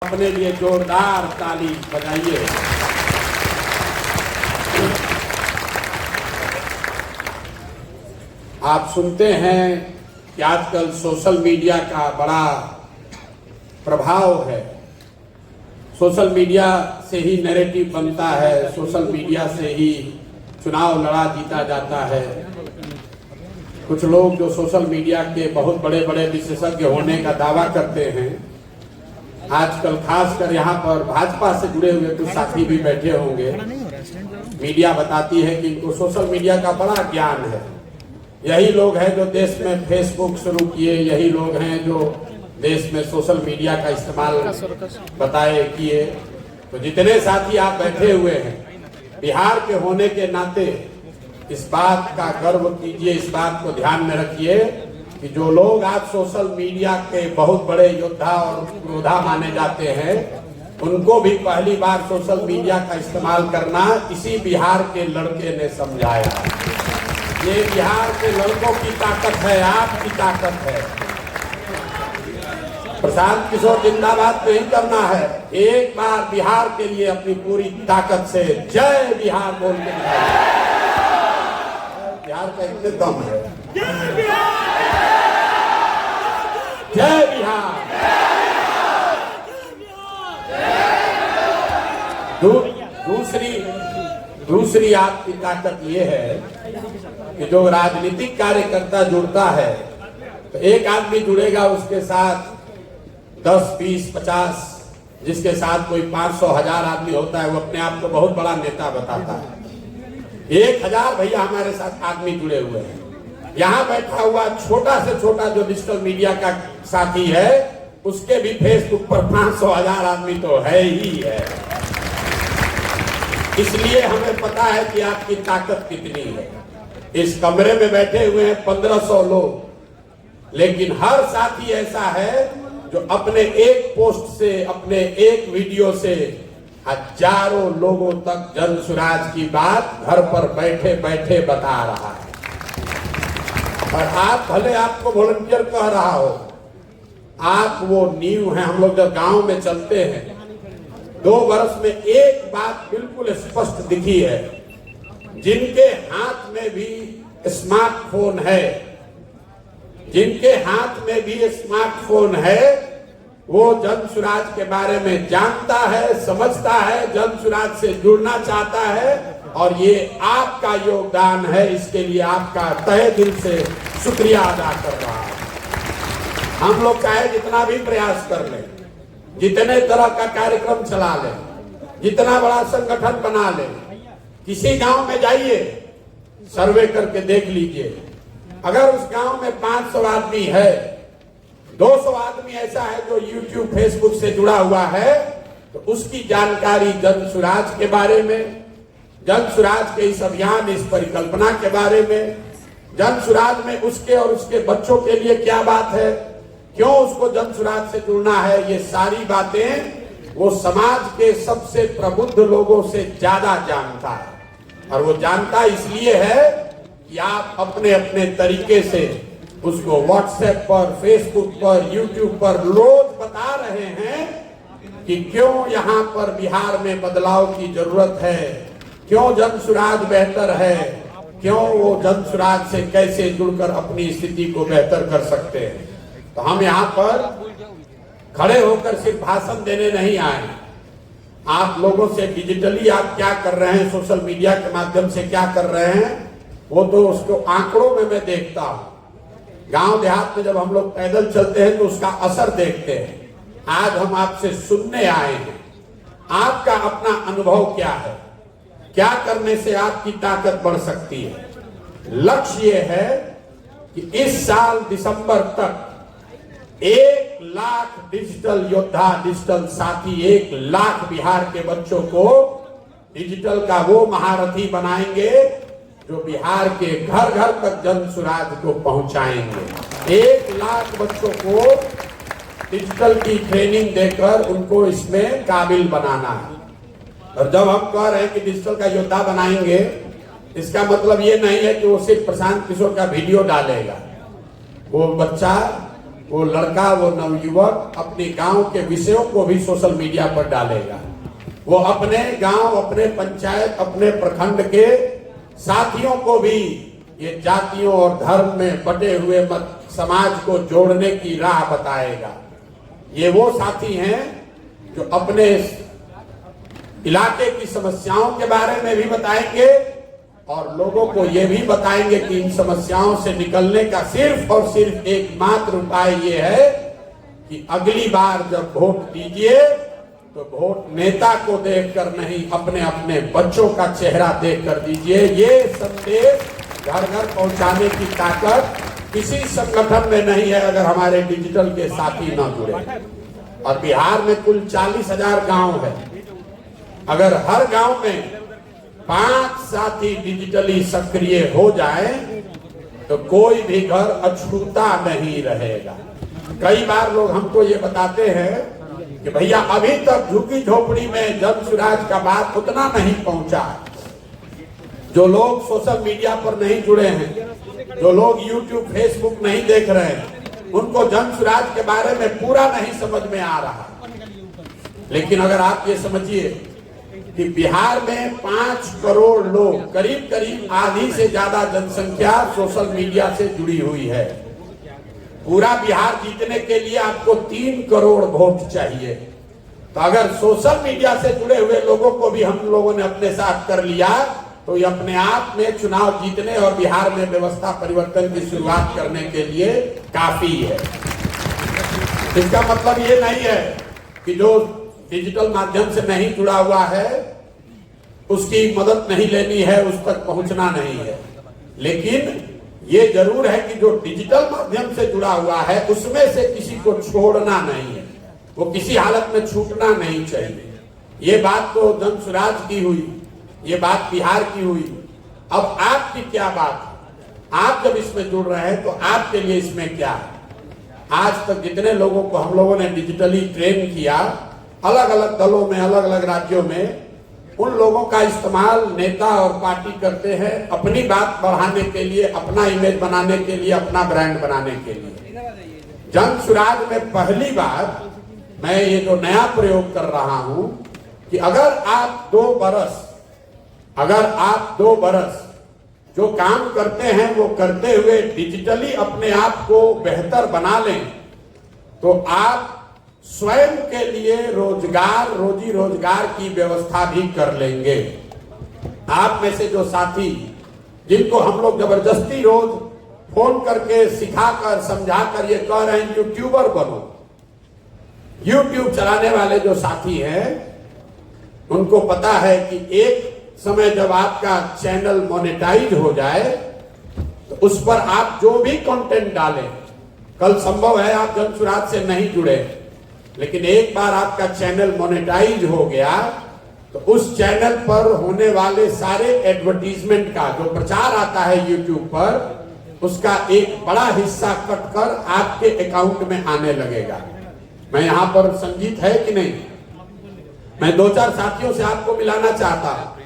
अपने लिए जोरदार ताली बजाइए। आप सुनते हैं कि आजकल सोशल मीडिया का बड़ा प्रभाव है। सोशल मीडिया से ही नैरेटिव बनता है, सोशल मीडिया से ही चुनाव लड़ा जीता जाता है। कुछ लोग जो सोशल मीडिया के बहुत बड़े बड़े विशेषज्ञ होने का दावा करते हैं, आजकल खासकर यहाँ पर भाजपा से जुड़े हुए कुछ साथी भी बैठे होंगे। मीडिया बताती है कि इनको सोशल मीडिया का बड़ा ज्ञान है। यही लोग हैं जो देश में फेसबुक शुरू किए, यही लोग हैं जो देश में सोशल मीडिया का इस्तेमाल बताए किए। तो जितने साथी आप बैठे हुए हैं, बिहार के होने के नाते इस बात का गर्व कीजिए, इस बात को ध्यान में रखिए कि जो लोग आज सोशल मीडिया के बहुत बड़े योद्धा और योद्धा माने जाते हैं, उनको भी पहली बार सोशल मीडिया का इस्तेमाल करना इसी बिहार के लड़के ने समझाया। ये बिहार के लड़कों की ताकत है, आपकी ताकत है। प्रशांत किशोर जिंदाबाद नहीं करना है, एक बार बिहार के लिए अपनी पूरी ताकत से जय बिहार बोल के दिखाइए। बिहार का इतने दम है। जय बिहार, जय बिहार। दूसरी आपकी ताकत ये है कि जो राजनीतिक कार्यकर्ता जुड़ता है तो एक आदमी जुड़ेगा, उसके साथ 10, 20, 50, जिसके साथ कोई 500, 1000 आदमी होता है, वो अपने आप को बहुत बड़ा नेता बताता है। 1000 भैया हमारे साथ आदमी जुड़े हुए हैं। यहाँ बैठा हुआ छोटा से छोटा जो डिजिटल मीडिया का साथी है, उसके भी फेसबुक पर 500, 1000 आदमी तो है ही है। इसलिए हमें पता है कि आपकी ताकत कितनी है। इस कमरे में बैठे हुए हैं 1500 लोग, लेकिन हर साथी ऐसा है जो अपने एक पोस्ट से, अपने एक वीडियो से हजारों लोगों तक जन स्वराज की बात घर पर बैठे बैठे बता रहा है। और आप भले आपको वॉलंटियर कह रहा हो, आप वो नींव हैं। हम लोग जब गांव में चलते हैं, 2 वर्ष में एक बात बिल्कुल स्पष्ट दिखी है, जिनके हाथ में भी स्मार्टफोन है, जिनके हाथ में भी स्मार्टफोन है, वो जन स्वराज के बारे में जानता है, समझता है, जन स्वराज से जुड़ना चाहता है। और ये आपका योगदान है, इसके लिए आपका तहे दिल से शुक्रिया अदा कर रहा हूं। हम लोग चाहे जितना भी प्रयास कर लें, जितने तरह का कार्यक्रम चला लें, जितना बड़ा संगठन बना लें, किसी गांव में जाइए, सर्वे करके देख लीजिए, अगर उस गांव में 500 आदमी है, 200 आदमी ऐसा है जो YouTube, फेसबुक से जुड़ा हुआ है, तो उसकी जानकारी जन स्वराज के बारे में, जन स्वराज के इस अभियान, इस परिकल्पना के बारे में, जन स्वराज में उसके और उसके बच्चों के लिए क्या बात है, क्यों उसको जन स्वराज से जुड़ना है, ये सारी बातें वो समाज के सबसे प्रबुद्ध लोगों से ज्यादा जानता है। और वो जानता इसलिए है कि आप अपने अपने तरीके से उसको व्हाट्सएप पर, फेसबुक पर, यूट्यूब पर रोज बता रहे हैं कि क्यों यहाँ पर बिहार में बदलाव की जरूरत है, क्यों जन स्वराज बेहतर है, क्यों वो जन स्वराज से कैसे जुड़कर अपनी स्थिति को बेहतर कर सकते हैं। तो हम यहाँ पर खड़े होकर सिर्फ भाषण देने नहीं आए। आप लोगों से डिजिटली आप क्या कर रहे हैं, सोशल मीडिया के माध्यम से क्या कर रहे हैं, वो तो उसको आंकड़ों में मैं देखता हूँ। गांव देहात में जब हम लोग पैदल चलते हैं तो उसका असर देखते हैं। आज हम आपसे सुनने आए हैं, आपका अपना अनुभव क्या है, क्या करने से आपकी ताकत बढ़ सकती है। लक्ष्य ये है कि इस साल दिसंबर तक 1 लाख डिजिटल योद्धा, डिजिटल साथी, 1 लाख बिहार के बच्चों को डिजिटल का वो महारथी बनाएंगे जो बिहार के घर घर तक जन स्वराज को पहुंचाएंगे। 1 लाख बच्चों को डिजिटल की ट्रेनिंग देकर उनको इसमें काबिल बनाना है। और जब हम कह रहे हैं कि डिजिटल का योद्धा बनाएंगे, इसका मतलब ये नहीं है कि वो सिर्फ प्रशांत किशोर का वीडियो डालेगा। वो बच्चा वो लड़का, वो नवयुवक अपने गांव के विषयों को भी सोशल मीडिया पर डालेगा। वो अपने गांव, अपने पंचायत, अपने प्रखंड के साथियों को भी ये जातियों और धर्म में बटे हुए समाज को जोड़ने की राह बताएगा। ये वो साथी हैं जो अपने इलाके की समस्याओं के बारे में भी बताएंगे और लोगों को ये भी बताएंगे कि इन समस्याओं से निकलने का सिर्फ और सिर्फ एकमात्र उपाय ये है कि अगली बार जब वोट दीजिए तो वोट नेता को देखकर नहीं, अपने अपने बच्चों का चेहरा देखकर दीजिए। ये संदेश घर घर पहुंचाने की ताकत किसी संगठन में नहीं है अगर हमारे डिजिटल के साथी ना जुड़े। और बिहार में कुल 40,000 गांव है। अगर हर गांव में 5 साथी डिजिटली सक्रिय हो जाए तो कोई भी घर अछूता नहीं रहेगा। कई बार लोग हमको ये बताते हैं कि भैया अभी तक झुग्गी झोपड़ी में जन सुराज का बात उतना नहीं पहुंचा। जो लोग सोशल मीडिया पर नहीं जुड़े हैं, जो लोग यूट्यूब फेसबुक नहीं देख रहे हैं, उनको जन सुराज के बारे में पूरा नहीं समझ में आ रहा। लेकिन अगर आप ये समझिए कि बिहार में 5 करोड़ लोग, करीब करीब आधी से ज्यादा जनसंख्या सोशल मीडिया से जुड़ी हुई है। पूरा बिहार जीतने के लिए आपको 3 करोड़ वोट चाहिए। तो अगर सोशल मीडिया से जुड़े हुए लोगों को भी हम लोगों ने अपने साथ कर लिया तो ये अपने आप में चुनाव जीतने और बिहार में व्यवस्था परिवर्तन की शुरुआत करने के लिए काफी है। इसका मतलब ये नहीं है कि जो डिजिटल माध्यम से नहीं जुड़ा हुआ है उसकी मदद नहीं लेनी है, उस तक पहुंचना नहीं है। लेकिन ये जरूर है कि जो डिजिटल माध्यम से जुड़ा हुआ है उसमें से किसी को छोड़ना नहीं है, वो किसी हालत में छूटना नहीं चाहिए। ये बात तो जन सुराज की हुई, ये बात बिहार की हुई। अब आपकी क्या बात है? आप जब इसमें जुड़ रहे हैं तो आपके लिए इसमें क्या है? आज तक जितने लोगों को हम लोगों ने डिजिटली ट्रेन किया, अलग अलग दलों में, अलग अलग राज्यों में, उन लोगों का इस्तेमाल नेता और पार्टी करते हैं अपनी बात बढ़ाने के लिए, अपना इमेज बनाने के लिए, अपना ब्रांड बनाने के लिए। जन सुराज में पहली बार मैं ये जो नया प्रयोग कर रहा हूं कि अगर आप 2 बरस जो काम करते हैं वो करते हुए डिजिटली अपने आप को बेहतर बना लें तो आप स्वयं के लिए रोजगार, रोजी रोजगार की व्यवस्था भी कर लेंगे। आप में से जो साथी जिनको हम लोग जबरदस्ती रोज फोन करके सिखाकर समझाकर ये कह रहे हैं यूट्यूबर बनो, यूट्यूब चलाने वाले जो साथी हैं उनको पता है कि एक समय जब आपका चैनल मोनेटाइज हो जाए तो उस पर आप जो भी कंटेंट डालें, कल संभव है आप जन सुराज से नहीं जुड़े, लेकिन एक बार आपका चैनल मोनेटाइज हो गया तो उस चैनल पर होने वाले सारे एडवर्टीजमेंट का जो प्रचार आता है यूट्यूब पर, उसका एक बड़ा हिस्सा कटकर आपके अकाउंट में आने लगेगा। मैं यहाँ पर संजीत है कि नहीं, मैं 2-4 साथियों से आपको मिलाना चाहता हूँ।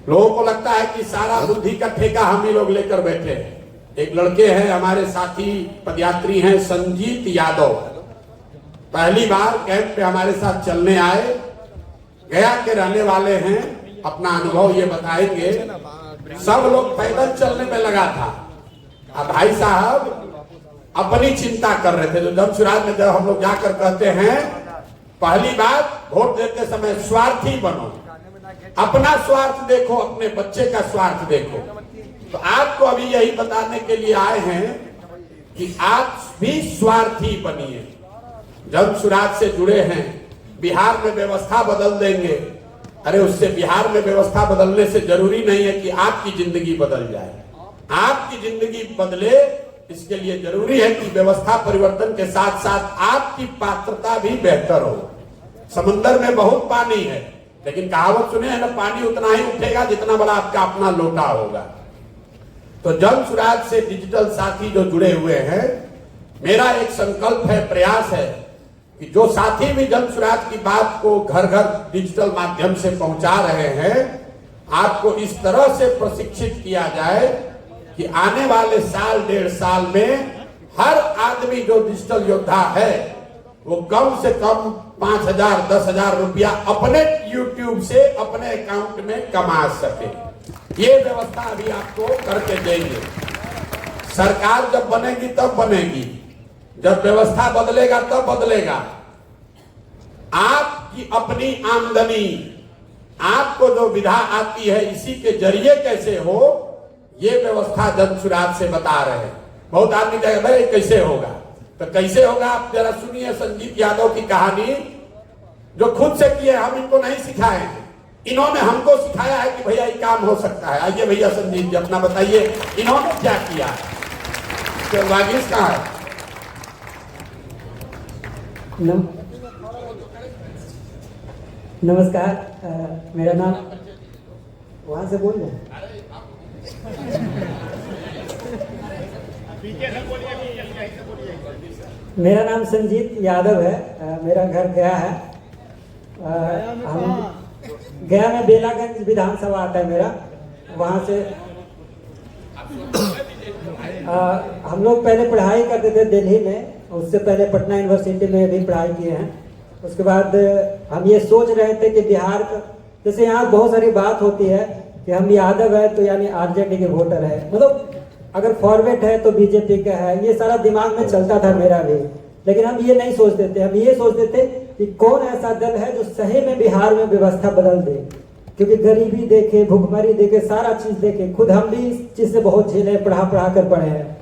लोगों को लगता है कि सारा बुद्धि का ठेका हम ही लोग लेकर बैठे हैं। एक लड़के हैं हमारे साथी पदयात्री हैं, संजीत यादव, पहली बार कैंप पे हमारे साथ चलने आए, गया के रहने वाले हैं, अपना अनुभव ये बताएंगे। सब लोग पैदल चलने में लगा था, अब भाई साहब अपनी चिंता कर रहे थे। तो जन सुराज में जब हम लोग जाकर कहते हैं पहली बात वोट देते समय स्वार्थी बनो, अपना स्वार्थ देखो, अपने बच्चे का स्वार्थ देखो। तो आपको अभी यही बताने के लिए आए हैं कि आप भी स्वार्थी बनिए। जन सुराज से जुड़े हैं, बिहार में व्यवस्था बदल देंगे। अरे उससे बिहार में व्यवस्था बदलने से जरूरी नहीं है कि आपकी जिंदगी बदल जाए। आपकी जिंदगी बदले इसके लिए जरूरी है कि व्यवस्था परिवर्तन के साथ साथ आपकी पात्रता भी बेहतर हो। समंदर में बहुत पानी है, लेकिन कहावत सुने है ना, पानी उतना ही उठेगा जितना बड़ा आपका अपना लोटा होगा। तो जन सुराज से डिजिटल साथी जो जुड़े हुए हैं, मेरा एक संकल्प है, प्रयास है कि जो साथी भी जन सुराज की बात को घर घर डिजिटल माध्यम से पहुंचा रहे हैं, आपको इस तरह से प्रशिक्षित किया जाए कि आने वाले साल 1.5 साल में हर आदमी जो डिजिटल योद्धा है वो कम से कम 5,000 10,000 रुपया अपने YouTube से अपने अकाउंट में कमा सके। ये व्यवस्था अभी आपको करके देंगे। सरकार जब बनेगी तब बनेगी, जब व्यवस्था बदलेगा तब बदलेगा। आपकी अपनी आमदनी, आपको जो विधा आती है इसी के जरिए कैसे हो, ये व्यवस्था जनसुराज से बता रहे हैं। बहुत आदमी कहेगा भाई कैसे होगा, तो कैसे होगा आप जरा सुनिए संजीत यादव की कहानी, जो खुद से किए, हम इनको नहीं सिखाए हैं, इन्होंने हमको सिखाया है कि भैया ये काम हो सकता है। आइए भैया संजीत जी अपना बताइए इन्होंने क्या किया। तो वागिश कहाँ है? नमस्कार, मेरा नाम वहां से बोल रहे हैं। मेरा नाम संजीत यादव है, मेरा घर गया है। हम गया में बेलागंज विधानसभा आता है मेरा, वहाँ से हम लोग पहले पढ़ाई करते थे दिल्ली में, उससे पहले पटना यूनिवर्सिटी में भी पढ़ाई किए हैं। उसके बाद हम ये सोच रहे थे कि बिहार का, जैसे यहाँ बहुत सारी बात होती है कि हम यादव है तो यानी आरजेडी के वोटर है, मतलब अगर फॉरवर्ड है तो बीजेपी का है, ये सारा दिमाग में चलता था मेरा भी। लेकिन हम ये नहीं सोचते थे, हम ये सोचते थे कि कौन ऐसा दल है जो सही में बिहार में व्यवस्था बदल दे, क्योंकि गरीबी देखे, भुखमरी देखे, सारा चीज देखे, खुद हम भी इस चीज से बहुत झेले, पढ़ा कर पढ़े हैं।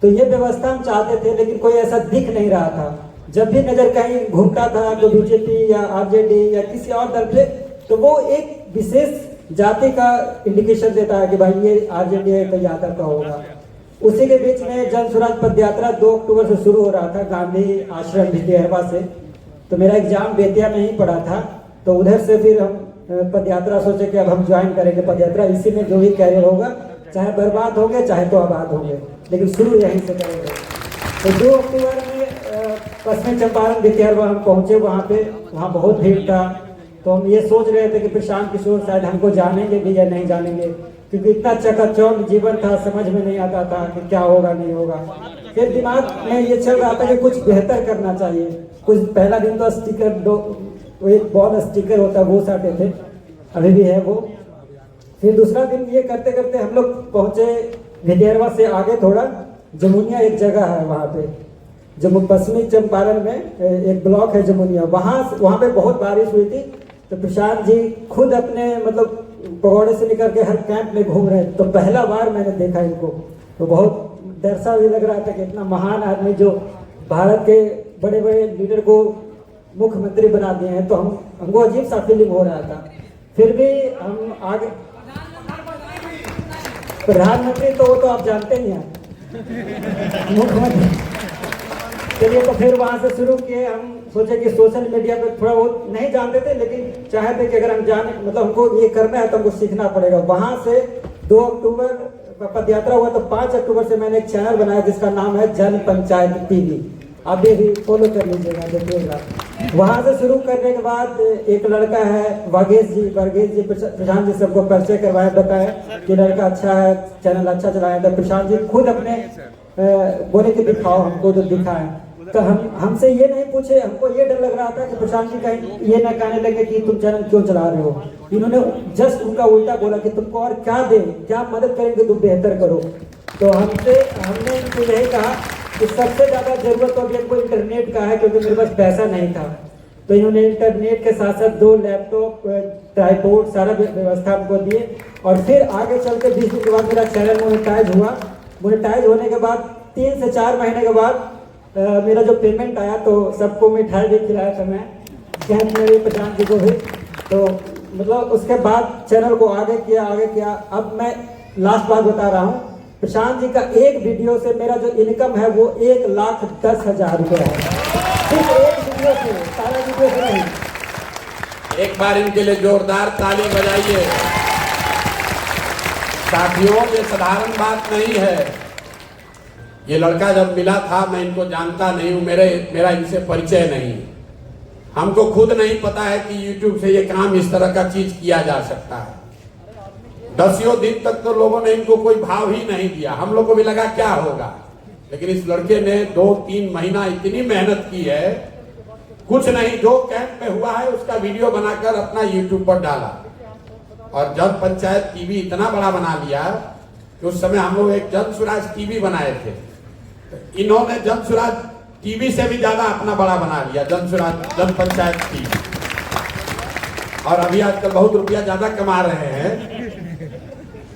तो ये व्यवस्था हम चाहते थे, लेकिन कोई ऐसा दिख नहीं रहा था। जब भी नजर कहीं घूमता था तो बीजेपी या आरजेडी या किसी और दल पे, तो वो एक विशेष जाति का इंडिकेशन देता है कि भाई ये आरजेडी है तो यादव का होगा। उसी के बीच में जनसुराज पद यात्रा 2 अक्टूबर से शुरू हो रहा था गांधी आश्रम भितिहरवा से। तो मेरा एग्जाम बेतिया में ही पड़ा था, तो उधर से फिर हम पद यात्रा सोचे कि अब हम ज्वाइन करेंगे पद यात्रा। इसी में जो भी कैरियर होगा, चाहे बर्बाद होंगे चाहे तो आबाद होंगे, लेकिन शुरू यहीं से करेंगे। तो 2 अक्टूबर में पश्चिमी चंपारण भितिहरवा हम पहुंचे, वहाँ बहुत भीड़ था। तो हम ये सोच रहे थे कि प्रशांत किशोर शायद हमको जानेंगे भी या नहीं जानेंगे, क्योंकि इतना चकाचौंध जीवन था, समझ में नहीं आता था कि क्या होगा नहीं होगा। फिर दिमाग में ये चल रहा था कि कुछ बेहतर करना चाहिए। कुछ पहला दिन तो स्टिकर, वो एक बॉल स्टिकर होता है वो साटे थे, अभी भी है वो। फिर दूसरा दिन ये करते करते हम लोग पहुंचे भितिहरवा से आगे थोड़ा, जमुनिया एक जगह है वहाँ पे, जम्मू पश्चिमी चंपारण में एक ब्लॉक है जमुनिया, वहाँ पे बहुत बारिश हुई थी। तो प्रशांत जी खुद अपने मतलब पगोड़े से निकल के हर कैंप में घूम रहे हैं। तो पहला बार मैंने देखा इनको, तो बहुत डर सा भी लग रहा था कि इतना महान आदमी जो भारत के बड़े बड़े लीडर को मुख्यमंत्री बना दिए हैं, तो हमको अजीब सा फीलिंग हो रहा था। फिर भी हम आगे, प्रधानमंत्री तो वो तो आप जानते ही हैं, मुख्यमंत्री। चलिए, तो फिर वहाँ से शुरू किए। हम सोचे कि सोशल मीडिया पे थोड़ा बहुत नहीं जानते थे, लेकिन चाहते कि अगर हम जाने, मतलब हमको ये करना है तो हमको सीखना पड़ेगा। वहाँ से 2 अक्टूबर पद यात्रा हुआ, तो 5 अक्टूबर से मैंने एक चैनल बनाया जिसका नाम है जन पंचायत टीवी। आप भी फॉलो कर लीजिएगा, देखिएगा। वहाँ से शुरू करने के बाद एक लड़का है वर्गेश जी, प्रशांत जी सबको परिचय करवाया, बताया कि लड़का अच्छा है, चैनल अच्छा चलाया। तो प्रशांत जी खुद अपने बोले कि दिखाओ हमको, तो दिखाएं। तो हमसे ये नहीं पूछे, हमको ये डर लग रहा था कि प्रशांत जी कहीं ये ना कहने लगे कि तुम चैनल क्यों चला रहे हो। इन्होंने जस्ट उनका उल्टा बोला कि तुमको और क्या दे, क्या मदद करेंगे तुम बेहतर करो। तो हमने इनको यही कहा कि सबसे ज्यादा जरूरत तो अभी हमको इंटरनेट का है, क्योंकि मेरे पास पैसा नहीं था। तो इन्होंने इंटरनेट के साथ साथ 2 लैपटॉप, ट्राइपॉड, सारा व्यवस्था हमको दिए। और फिर आगे चल के 20 दिन के बाद मेरा चैनल मोनेटाइज हुआ। मोनेटाइज होने के बाद 3 से 4 महीने के बाद मेरा जो पेमेंट आया, तो सबको मिठाई भी खिलाया था मैं, कैंप में भी प्रशांत जी को भी। तो मतलब उसके बाद चैनल को आगे किया। अब मैं लास्ट बात बता रहा हूँ, प्रशांत जी का एक वीडियो से मेरा जो इनकम है वो 1,10,000 रुपये है, सिर्फ एक वीडियो से, सारा वीडियो से नहीं। एक बार इनके लिए जोरदार ताली बजाइए। साथियों, ये साधारण बात नहीं है। ये लड़का जब मिला था, मैं इनको जानता नहीं हूँ, मेरा इनसे परिचय नहीं, हमको खुद नहीं पता है कि YouTube से ये काम इस तरह का चीज किया जा सकता है। 10 दिन तक तो लोगों ने इनको कोई भाव ही नहीं दिया। हम लोग को भी लगा क्या होगा, लेकिन इस लड़के ने 2-3 महीना इतनी मेहनत की है, कुछ नहीं, जो कैंप में हुआ है उसका वीडियो बनाकर अपना यूट्यूब पर डाला। और जन पंचायत टीवी इतना बड़ा बना लिया कि उस समय हम लोग एक जन स्वराज टीवी बनाए थे, तो इन्होंने जन स्वराज टीवी से भी ज्यादा अपना बड़ा बना लिया, जन स्वराज जन पंचायत टीवी। और अभी आजकल बहुत रुपया ज्यादा कमा रहे हैं।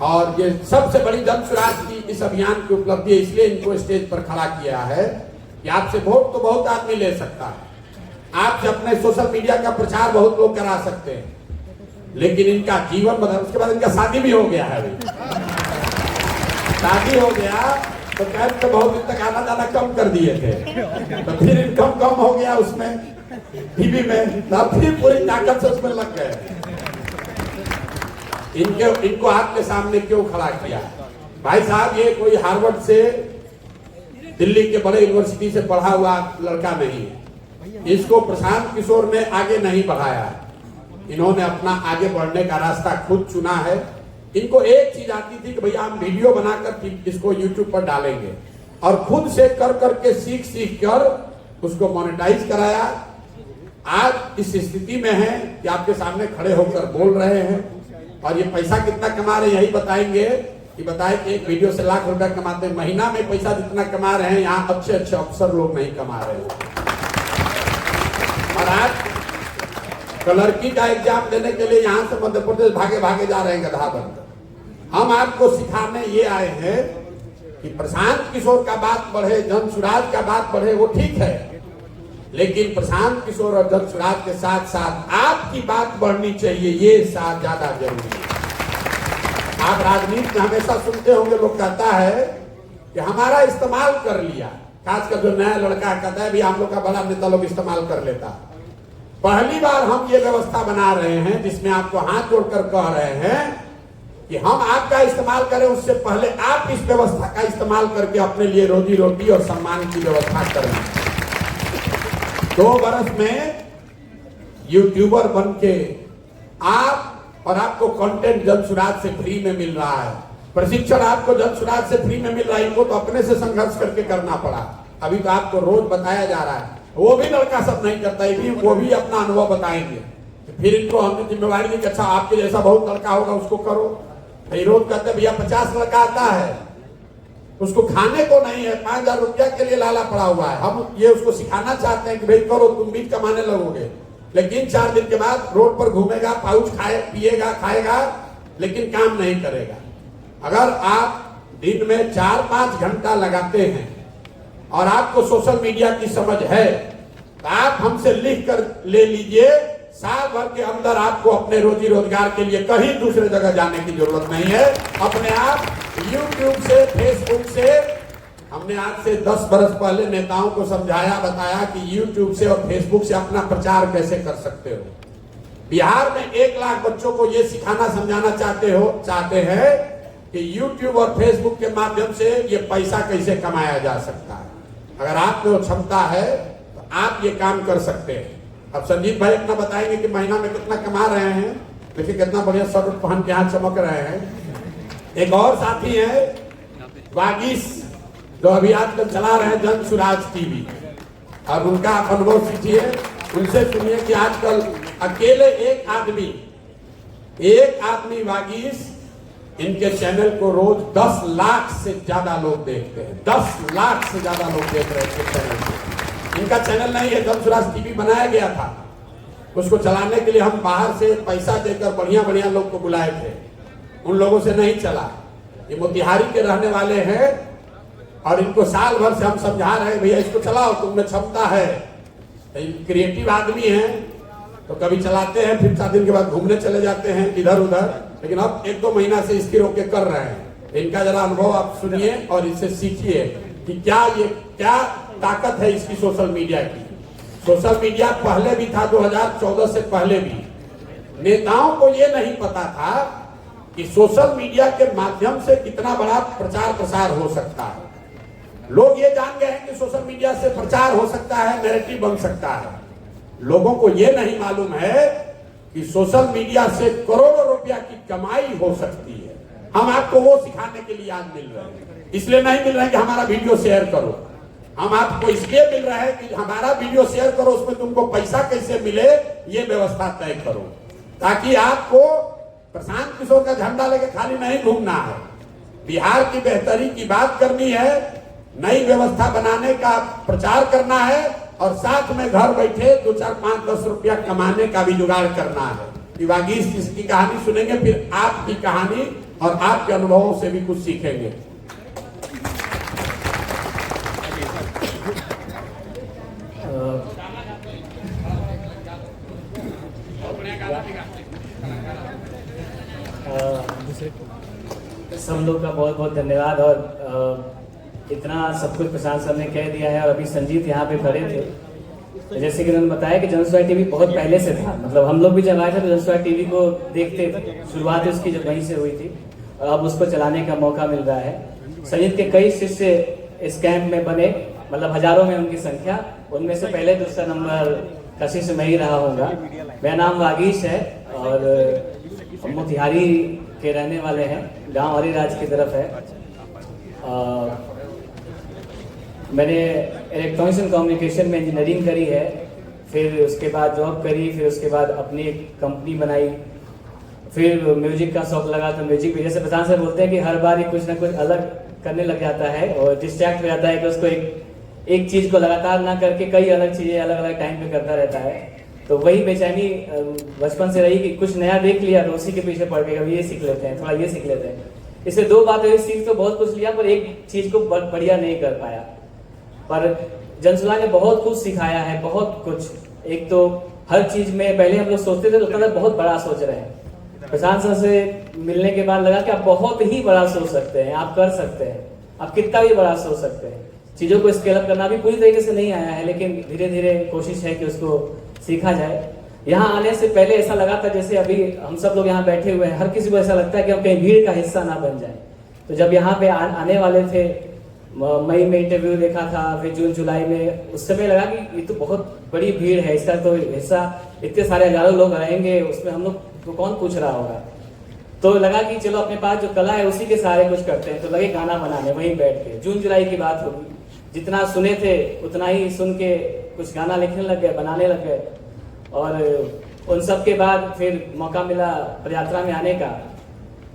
और ये सबसे बड़ी जन स्वराज की इस अभियान की उपलब्धि है, इसलिए इनको स्टेज पर खड़ा किया है कि आपसे वोट तो बहुत आदमी ले सकता है, आपसे अपने सोशल मीडिया का प्रचार बहुत लोग करा सकते हैं, लेकिन इनका जीवन बदल। उसके बाद इनका शादी भी हो गया है, अभी शादी हो गया तो कैंप तो बहुत दिन तक आना जाना कम कर दिए थे, तो फिर इनकम कम हो गया उसमें टीवी में, तो फिर पूरी ताकत से उसमें लग गए। इनको आपके सामने क्यों खड़ा किया? भाई साहब, ये कोई हार्वर्ड से, दिल्ली के बड़े यूनिवर्सिटी से पढ़ा हुआ लड़का नहीं है। इसको प्रशांत किशोर ने आगे नहीं बढ़ाया, इन्होंने अपना आगे बढ़ने का रास्ता खुद चुना है। इनको एक चीज आती थी कि भैया हम वीडियो बनाकर इसको यूट्यूब पर डालेंगे, और खुद से कर करके सीख कर उसको मोनेटाइज कराया। आज इस स्थिति में है कि आपके सामने खड़े होकर बोल रहे हैं, और ये पैसा कितना कमा रहे हैं यही बताएंगे कि बताए कि एक वीडियो से लाख रुपया कमाते हैं। महीना में पैसा जितना कमा रहे हैं यहाँ अच्छे अच्छे अफसर लोग नहीं कमा रहे हैं। और आज क्लर्की का एग्जाम देने के लिए यहाँ से मध्य प्रदेश भागे भागे जा रहे हैं गधा बनकर। हम आपको सिखाने ये आए हैं कि प्रशांत किशोर का बात बढ़े, जन स्वराज का बात बढ़े, वो ठीक है, लेकिन प्रशांत किशोर और जन स्वराज के साथ साथ आपकी बात बढ़नी चाहिए, ये साथ ज्यादा जरूरी है। आप राजनीति में हमेशा सुनते होंगे, लोग कहता है कि हमारा इस्तेमाल कर लिया, खासकर जो नया लड़का कहता है भी हम लोग का बड़ा नेता लोग इस्तेमाल कर लेता। पहली बार हम ये व्यवस्था बना रहे हैं जिसमें आपको हाथ जोड़कर कह रहे हैं कि हम आपका इस्तेमाल करें, उससे पहले आप इस व्यवस्था का इस्तेमाल करके अपने लिए रोजी रोटी और सम्मान की व्यवस्था करें। 2 वर्ष में यूट्यूबर बन के आप, और आपको कंटेंट जन स्वराज से फ्री में मिल रहा है, प्रशिक्षण आपको जन स्वराज से फ्री में मिल रहा है। इनको तो अपने से संघर्ष करके करना पड़ा, अभी तो आपको रोज बताया जा रहा है। वो भी लड़का सब नहीं करता, वो भी अपना अनुभव बताएंगे। फिर इनको हमने जिम्मेवारी दी कि अच्छा आपके जैसा बहुत लड़का होगा उसको करो। फिर रोज कहते भैया 50 लड़का आता है, उसको खाने को नहीं है, 5000 रुपया के लिए लाला पड़ा हुआ है। हम ये उसको सिखाना चाहते हैं कि भाई करो, तुम भी कमाने लगोगे। लेकिन 4 दिन के बाद रोड पर घूमेगा, पाउच पिएगा, खाएगा, लेकिन काम नहीं करेगा। अगर आप दिन में 4-5 घंटा लगाते हैं और आपको सोशल मीडिया की समझ है, तो आप हमसे लिख कर ले लीजिए, साल भर के अंदर आपको अपने रोजी रोजगार के लिए कहीं दूसरे जगह जाने की जरूरत नहीं है। अपने आप YouTube से, Facebook से, हमने आज से 10 बरस पहले नेताओं को समझाया, बताया कि YouTube से और Facebook से अपना प्रचार कैसे कर सकते हो। बिहार में 1 लाख बच्चों को ये सिखाना समझाना चाहते हैं कि YouTube और Facebook के माध्यम से ये पैसा कैसे कमाया जा सकता है। अगर आप में वो क्षमता है तो आप ये काम कर सकते हैं। अब संजीत भाई अपना बताएंगे कि महीना में कितना कमा रहे हैं, देखिए कितना बढ़िया शर्ट पहन के यहाँ चमक रहे हैं। एक और साथी है वागीश, जो अभी आजकल चला रहे हैं जन स्वराज टीवी, और उनका आप अनुभव सीखिए, उनसे सुनिए कि आजकल अकेले एक आदमी वागीश, इनके चैनल को रोज 10 लाख से ज्यादा लोग देखते हैं। 10 लाख से ज्यादा लोग देख रहे हैं चैनल को। इनका चैनल नहीं है, जन स्वराज टीवी बनाया गया था, उसको चलाने के लिए हम बाहर से पैसा देकर बढ़िया बढ़िया लोग को बुलाए थे, उन लोगों से नहीं चला। ये मोतिहारी के रहने वाले हैं, और इनको साल भर से हम समझा रहे हैं भैया इसको चलाओ, तुमने क्षमता है। क्रिएटिव आदमी हैं तो कभी चलाते हैं, फिर 4 दिन के बाद घूमने चले जाते हैं इधर उधर, लेकिन अब 1-2 महीना से स्थिर होकर कर रहे हैं। इनका जरा अनुभव आप सुनिए और इससे सीखिए कि क्या ताकत है इसकी सोशल मीडिया की। सोशल मीडिया पहले भी था, 2014 से पहले भी। नेताओं को ये नहीं पता था कि सोशल मीडिया के माध्यम से कितना बड़ा प्रचार प्रसार हो सकता है। लोग ये जान गए हैं कि सोशल मीडिया से प्रचार हो सकता है, नैरेटिव बन सकता है। लोगों को ये नहीं मालूम है कि सोशल मीडिया से करोड़ों रुपया की कमाई हो सकती है। हम आपको वो सिखाने के लिए आज मिल रहे हैं। इसलिए नहीं मिल रहा है कि हमारा वीडियो शेयर करो, हम आपको इसलिए मिल रहा है कि हमारा वीडियो शेयर करो, उसमें तुमको पैसा कैसे मिले ये व्यवस्था तय करो, ताकि आपको प्रशांत किशोर का झंडा लेके खाली नहीं घूमना है, बिहार की बेहतरी की बात करनी है, नई व्यवस्था बनाने का प्रचार करना है और साथ में घर बैठे 2, 4, 5, 10 रुपया कमाने का भी जुगाड़ करना है। वागीश की कहानी सुनेंगे, फिर आपकी कहानी और आपके अनुभवों से भी कुछ सीखेंगे। सब लोग का बहुत बहुत धन्यवाद। और इतना सब कुछ प्रशांत सर ने कह दिया है। और अभी संजीत यहाँ पे खड़े थे, तो जैसे कि उन्होंने बताया कि जनसुराज टीवी बहुत पहले से था, मतलब हम लोग भी जब आए थे तो जनसुराज टीवी को देखते थे, शुरुआत उसकी जब वहीं से हुई थी और अब उसको चलाने का मौका मिल रहा है। संजीत के कई शिष्य इस कैंप में बने, मतलब हजारों में उनकी संख्या, उनमें से पहले दूसरा नंबर का शिष्य मैं ही रहा होगा। मेरा नाम वागीश है और मोतिहारी के रहने वाले हैं, गांव हरिराज की तरफ है। मैंने इलेक्ट्रॉनिक्स एंड कम्युनिकेशन में इंजीनियरिंग करी है, फिर उसके बाद जॉब करी, फिर उसके बाद अपनी एक कंपनी बनाई, फिर म्यूजिक का शौक लगा तो म्यूजिक भी, जैसे प्रधान सर बोलते हैं कि हर बार ही कुछ ना कुछ अलग करने लग जाता है और डिस्ट्रैक्ट हो जाता है कि उसको एक चीज को लगातार ना करके कई अलग चीजें अलग अलग टाइम पे करता रहता है। तो वही बेचैनी बचपन से रही कि कुछ नया देख लिया तो उसी के पीछे पड़ गए, ये सीख लेते हैं, थोड़ा ये सीख लेते हैं। इससे दो बातें, सीख तो बहुत कुछ लिया पर एक चीज को बढ़िया नहीं कर पाया। पर जनसुराज ने बहुत कुछ सिखाया है, बहुत कुछ। एक तो हर चीज में पहले हम लोग सोचते थे तो लगता था बहुत बड़ा सोच रहे हैं, प्रशांत सर से मिलने के बाद लगा कि आप बहुत ही बड़ा सोच सकते हैं, आप कर सकते हैं, आप कितना भी बड़ा सोच सकते हैं। चीजों को स्केल अप करना भी पूरी तरीके से नहीं आया है, लेकिन धीरे धीरे कोशिश है कि उसको सीखा जाए। यहाँ आने से पहले ऐसा लगा था जैसे अभी हम सब लोग यहाँ बैठे हुए हैं, हर किसी को ऐसा लगता है कि हम कहीं भीड़ का हिस्सा ना बन जाए। तो जब यहाँ पे आने वाले थे, मई में इंटरव्यू देखा था, फिर जून जुलाई में, उस समय लगा कि ये तो बहुत बड़ी भीड़ है, इसका तो हिस्सा इतने सारे हजारों लोग रहेंगे, उसमें हम लोग को कौन पूछ रहा होगा। तो लगा कि चलो अपने पास जो कला है उसी के सहारे कुछ करते हैं। तो लगे गाना बनाने वहीं बैठ के। जून जुलाई की बात होगी, जितना सुने थे उतना ही सुन के कुछ गाना लिखने लग गए, बनाने लग गए। और उन सब के बाद फिर मौका मिला पदयात्रा में आने का।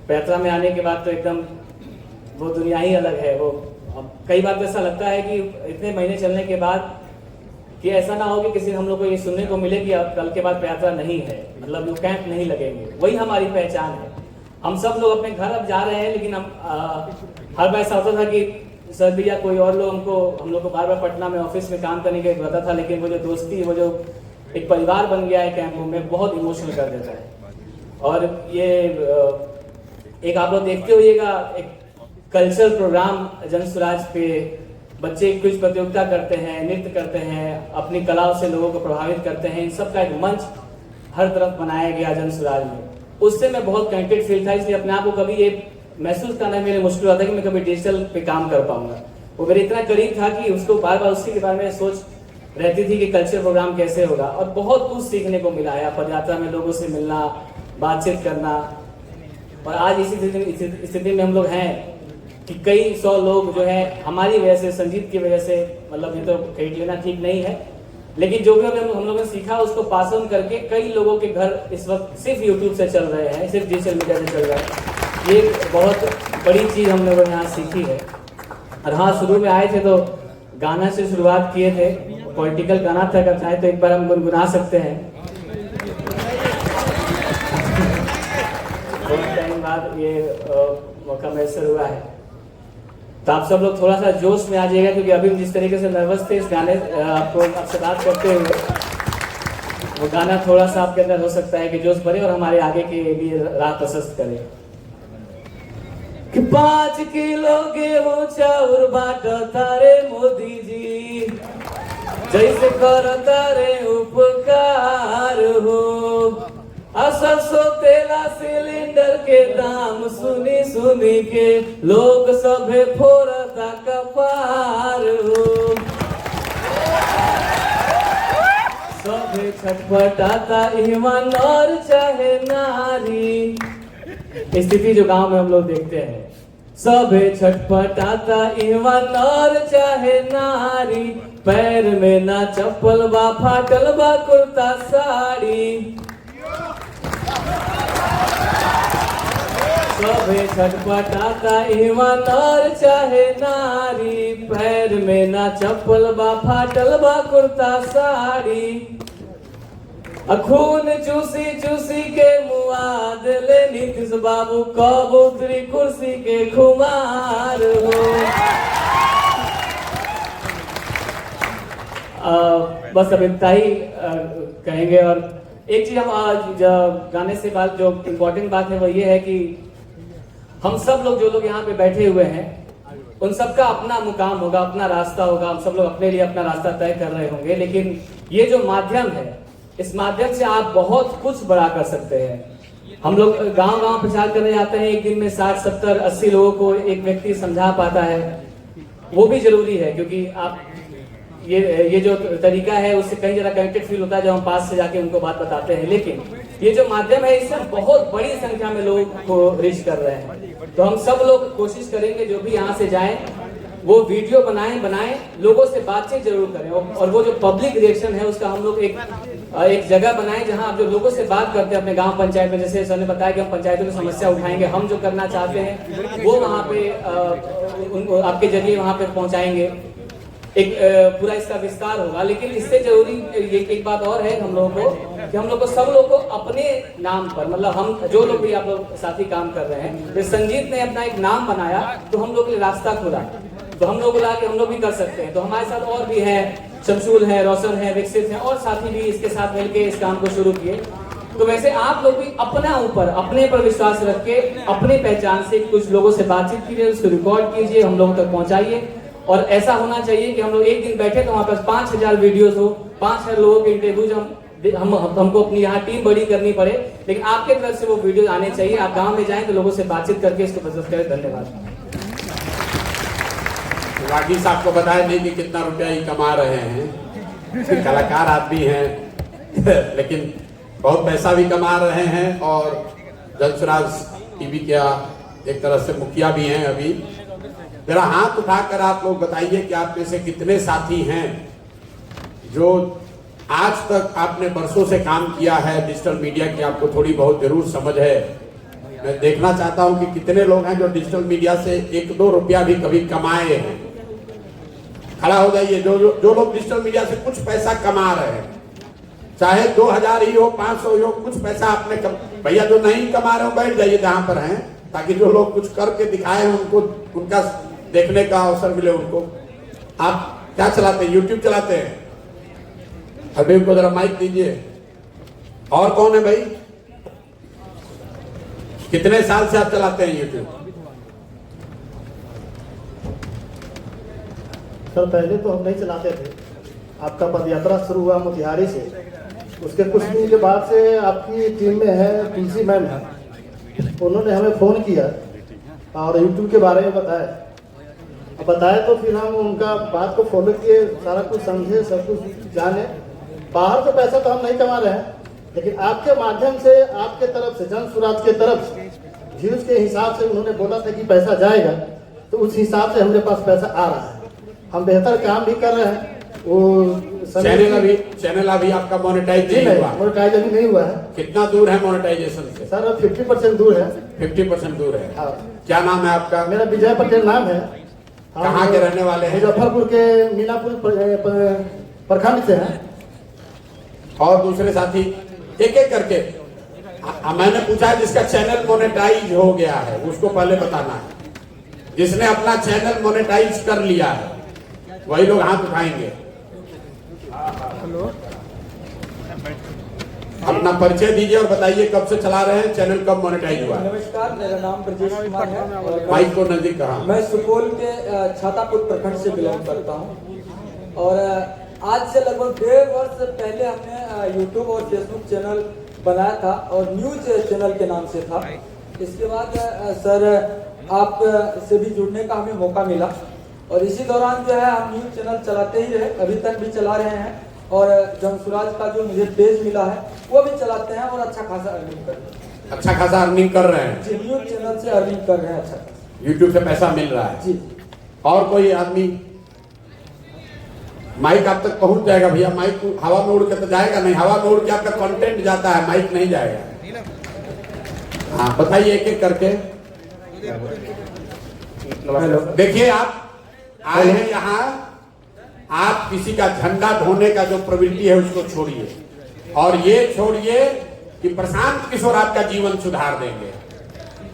पदयात्रा में आने के बाद तो एकदम वो दुनिया ही अलग है। वो कई बार तो ऐसा लगता है कि इतने महीने चलने के बाद कि ऐसा ना हो कि किसी हम लोग को ये सुनने को मिले कि अब कल के बाद पदयात्रा नहीं है, मतलब लोग कैंप नहीं लगेंगे। वही हमारी पहचान है। हम सब लोग अपने घर अब जा रहे हैं, लेकिन हम हर बार ऐसा होता था कि सर भी या कोई और लोग हम लोग को बार बार पटना में ऑफिस में काम करने के पता था, लेकिन वो जो दोस्ती, वो जो एक परिवार बन गया है कैंपों में, बहुत इमोशनल कर देता है। और ये एक आप लोग देखते होइएगा, एक कल्चरल प्रोग्राम जनसुराज पे बच्चे क्विज प्रतियोगिता करते हैं, नृत्य करते हैं, अपनी कलाओं से लोगों को प्रभावित करते हैं। इन सब का एक मंच हर तरफ बनाया गया जनसुराज में। उससे मैं बहुत कनेक्टेड फील था, इसलिए अपने आप को कभी ये महसूस करना मेरे मुश्किल होता है कि मैं कभी डिजिटल पे काम कर पाऊंगा। वो मेरे इतना करीब था कि उसको बार बार उसी के बारे में सोच रहती थी कि कल्चर प्रोग्राम कैसे होगा। और बहुत कुछ सीखने को मिला है, पदयात्रा में लोगों से मिलना, बातचीत करना। और आज इसी स्थिति में हम लोग हैं कि कई 100 लोग जो है हमारी वजह से, संजीत की वजह से, मतलब ये तो क्रेडिट लेना ठीक नहीं है, लेकिन जो भी हम लोगों ने सीखा उसको पास ऑन करके कई लोगों के घर इस वक्त सिर्फ यूट्यूब से चल रहे हैं, सिर्फ डिजिटल मीडिया से चल रहा है। ये बहुत बड़ी चीज हम लोगों ने यहाँ सीखी है। और हाँ, शुरू में आए थे तो गाना से शुरुआत किए थे, पॉलिटिकल गाना था, अगर चाहे तो एक बार हम गुनगुना सकते हैं। बहुत टाइम बाद ये मौका मैसर हुआ है, तो आप सब लोग थोड़ा सा जोश में आ जाइएगा, क्योंकि अभी जिस तरीके से नर्वस थे इस गाने आपको आपसे बात करते हुए, वो गाना थोड़ा सा आपके अंदर हो सकता है कि जोश भरे और हमारे आगे के लिए राह प्रशस्त करे। कि 5 किलो गेहूं चाउर बांटो तारे मोदी जी, जैसे करो तारे उपकार हो। सरसों तेला सिलेंडर के दाम सुनी सुनी के लोग सभे फोड़ता कपार हो। सभे छटपटाता ईमान और चाहे नारी। स्थिति जो गांव में हम लोग देखते हैं, सबे छटपटाता इहवा नर चाहे नारी, पैर में ना चप्पल बा फाटल बा कुर्ता साड़ी। सबे छटपटाता इहवा नर चाहे नारी, पैर में ना चप्पल बा फाटल बा कुर्ता साड़ी। खून चूसी चूसी के मुआद ले नीतीश बाबू कबूतरी कुर्सी के खुमार हो। बस अब इतना ही कहेंगे। और एक चीज हम आज गाने से बाद जो इम्पोर्टेंट बात है वो ये है कि हम सब लोग जो लोग यहाँ पे बैठे हुए हैं उन सबका अपना मुकाम होगा, अपना रास्ता होगा, हम सब लोग अपने लिए अपना रास्ता तय कर रहे होंगे। लेकिन ये जो माध्यम है, इस माध्यम से आप बहुत कुछ बड़ा कर सकते हैं। हम लोग गांव गांव प्रचार करने जाते हैं, एक दिन में 60, 70, 80 लोगों को एक व्यक्ति समझा पाता है, वो भी जरूरी है। क्योंकि आप ये जो तरीका है उससे कई ज्यादा कनेक्टेड फील होता है जब हम पास से जाके उनको बात बताते हैं। लेकिन ये जो माध्यम है इससे बहुत बड़ी संख्या में लोगों को रीच कर रहे हैं। तो हम सब लोग कोशिश करेंगे जो भी यहाँ से जाएं वो वीडियो बनाएं, लोगों से बातचीत जरूर करें। और वो जो पब्लिक रिएक्शन है उसका हम लोग एक जगह बनाएं जहां आप जो लोगों से बात करते हैं अपने गांव पंचायत में, जैसे सर ने बताया कि हम पंचायतों की समस्या उठाएंगे, हम जो करना चाहते हैं वो वहां पे आपके जरिए वहां पे पहुंचाएंगे। एक पूरा इसका विस्तार होगा। लेकिन इससे जरूरी ये एक बात और है हम लोगों को कि हम लोग को सब लोग को अपने नाम पर, मतलब हम जो लोग भी आप लोग साथी काम कर रहे हैं, तो संजीत ने अपना एक नाम बनाया तो हम लोग के लिए रास्ता खुला, तो हम लोग बोला कि हम लोग भी कर सकते हैं। तो हमारे साथ और भी हैं, शमशूल है, रोशन है, विकसित है और साथी भी इसके साथ मिलकर इस काम को शुरू किए। तो वैसे आप लोग भी अपने पर विश्वास रख के अपनी पहचान से कुछ लोगों से बातचीत कीजिए, उसको रिकॉर्ड कीजिए, हम लोगों तक पहुंचाइए। और ऐसा होना चाहिए कि हम लोग एक दिन बैठे तो वहां पर 5000 वीडियोस हो, 5000 लोगों के इंटरव्यूज हमको अपनी यहाँ टीम बड़ी करनी पड़े, लेकिन आपके तरफ से वो वीडियो आने चाहिए। आप गांव में जाएं तो लोगों से बातचीत करके इसको प्रस्तुत करें। धन्यवाद। रागी साहब को बताया नहीं कि कितना रुपया ही कमा रहे हैं, कलाकार आदमी हैं लेकिन बहुत पैसा भी कमा रहे हैं और जनसुराज टीवी का एक तरह से मुखिया भी हैं। अभी जरा हाथ उठाकर आप लोग बताइए कि आप में से कितने साथी हैं जो आज तक आपने बरसों से काम किया है डिजिटल मीडिया की, आपको थोड़ी बहुत जरूर समझ है। मैं देखना चाहता हूं कि कितने लोग हैं जो डिजिटल मीडिया से 1-2 रुपया भी कभी कमाए हैं। खड़ा हो जाइए जो लोग डिजिटल मीडिया से कुछ पैसा कमा रहे हैं, चाहे 2000 ही हो, 500 ही हो, कुछ पैसा आपने भैया जो नहीं कमा रहे हो बैठ जाइए जहां पर हैं, ताकि जो लोग कुछ करके दिखाए उनको उनका देखने का अवसर मिले उनको। आप क्या चलाते हैं? यूट्यूब चलाते हैं? अभी को जरा माइक दीजिए। और कौन है भाई? कितने साल से आप चलाते हैं यूट्यूब? सर पहले तो हम नहीं चलाते थे, आपका पदयात्रा शुरू हुआ मोतिहारी से, उसके कुछ दिन के बाद से आपकी टीम में है तुलसी मैम है, उन्होंने हमें फ़ोन किया और यूट्यूब के बारे में बताया तो फिर हम उनका बात को फॉलो किए, सारा कुछ समझे, सब कुछ जाने। बाहर से पैसा तो हम नहीं कमा रहे हैं, लेकिन आपके माध्यम से, आपके तरफ से, जनसुराज के तरफ से, व्यूज के हिसाब से उन्होंने बोला था कि पैसा जाएगा, तो उस हिसाब से हमारे पास पैसा आ रहा है। हम बेहतर काम भी कर रहे हैं। वो चैनल अभी आपका मोनेटाइज नहीं हुआ? मोनेटाइज अभी नहीं हुआ है। कितना दूर है मोनेटाइजेशन से? सर 50% दूर है। 50% दूर है। हाँ। क्या नाम है आपका? मेरा विजय पटेल नाम है। कहाँ के रहने वाले हैं? मुजफ्फरपुर के मीनापुर प्रखंड से हैं। और दूसरे साथी एक एक करके मैंने पूछा है जिसका चैनल मोनेटाइज हो गया है उसको पहले बताना है। जिसने अपना चैनल मोनेटाइज कर लिया है वही लोग हाथ उठाएंगे। अपना परिचय दीजिए और बताइए कब से चला रहे हैं, चैनल कब मोनेटाइज हुआ? नमस्कार, मेरा नाम ब्रजेश कुमार है और माइक को नजदीक कहा। मैं सुपौल के छातापुर प्रखंड से बिलोंग करता हूँ और आज से लगभग 1.5 वर्ष पहले हमने यूट्यूब और फेसबुक चैनल बनाया था और न्यूज चैनल के नाम से था। इसके बाद सर आप से भी जुड़ने का हमें मौका मिला और इसी दौरान जो है हम न्यूज चैनल चलाते ही रहे, अभी तक भी चला रहे हैं और जनसुराज का जो मुझे पेज मिला है वो भी चलाते हैं और अच्छा खासा अर्निंग कर रहे हैं। अच्छा खासा अर्निंग कर रहे हैं? न्यूज चैनल से अर्निंग कर रहे हैं अच्छा। यूट्यूब से पैसा मिल रहा है। जी। और कोई आदमी? माइक आप तक पहुंच जाएगा भैया। माइक हवा में उड़ के तो जाएगा नहीं, हवा में उड़ के आपका कंटेंट जाता है, माइक नहीं जाएगा। हाँ बताइए एक एक करके। देखिए आप आए हैं यहाँ, आप किसी का झंडा ढोने का जो प्रवृत्ति है उसको छोड़िए, और ये छोड़िए कि प्रशांत किशोर आपका जीवन सुधार देंगे।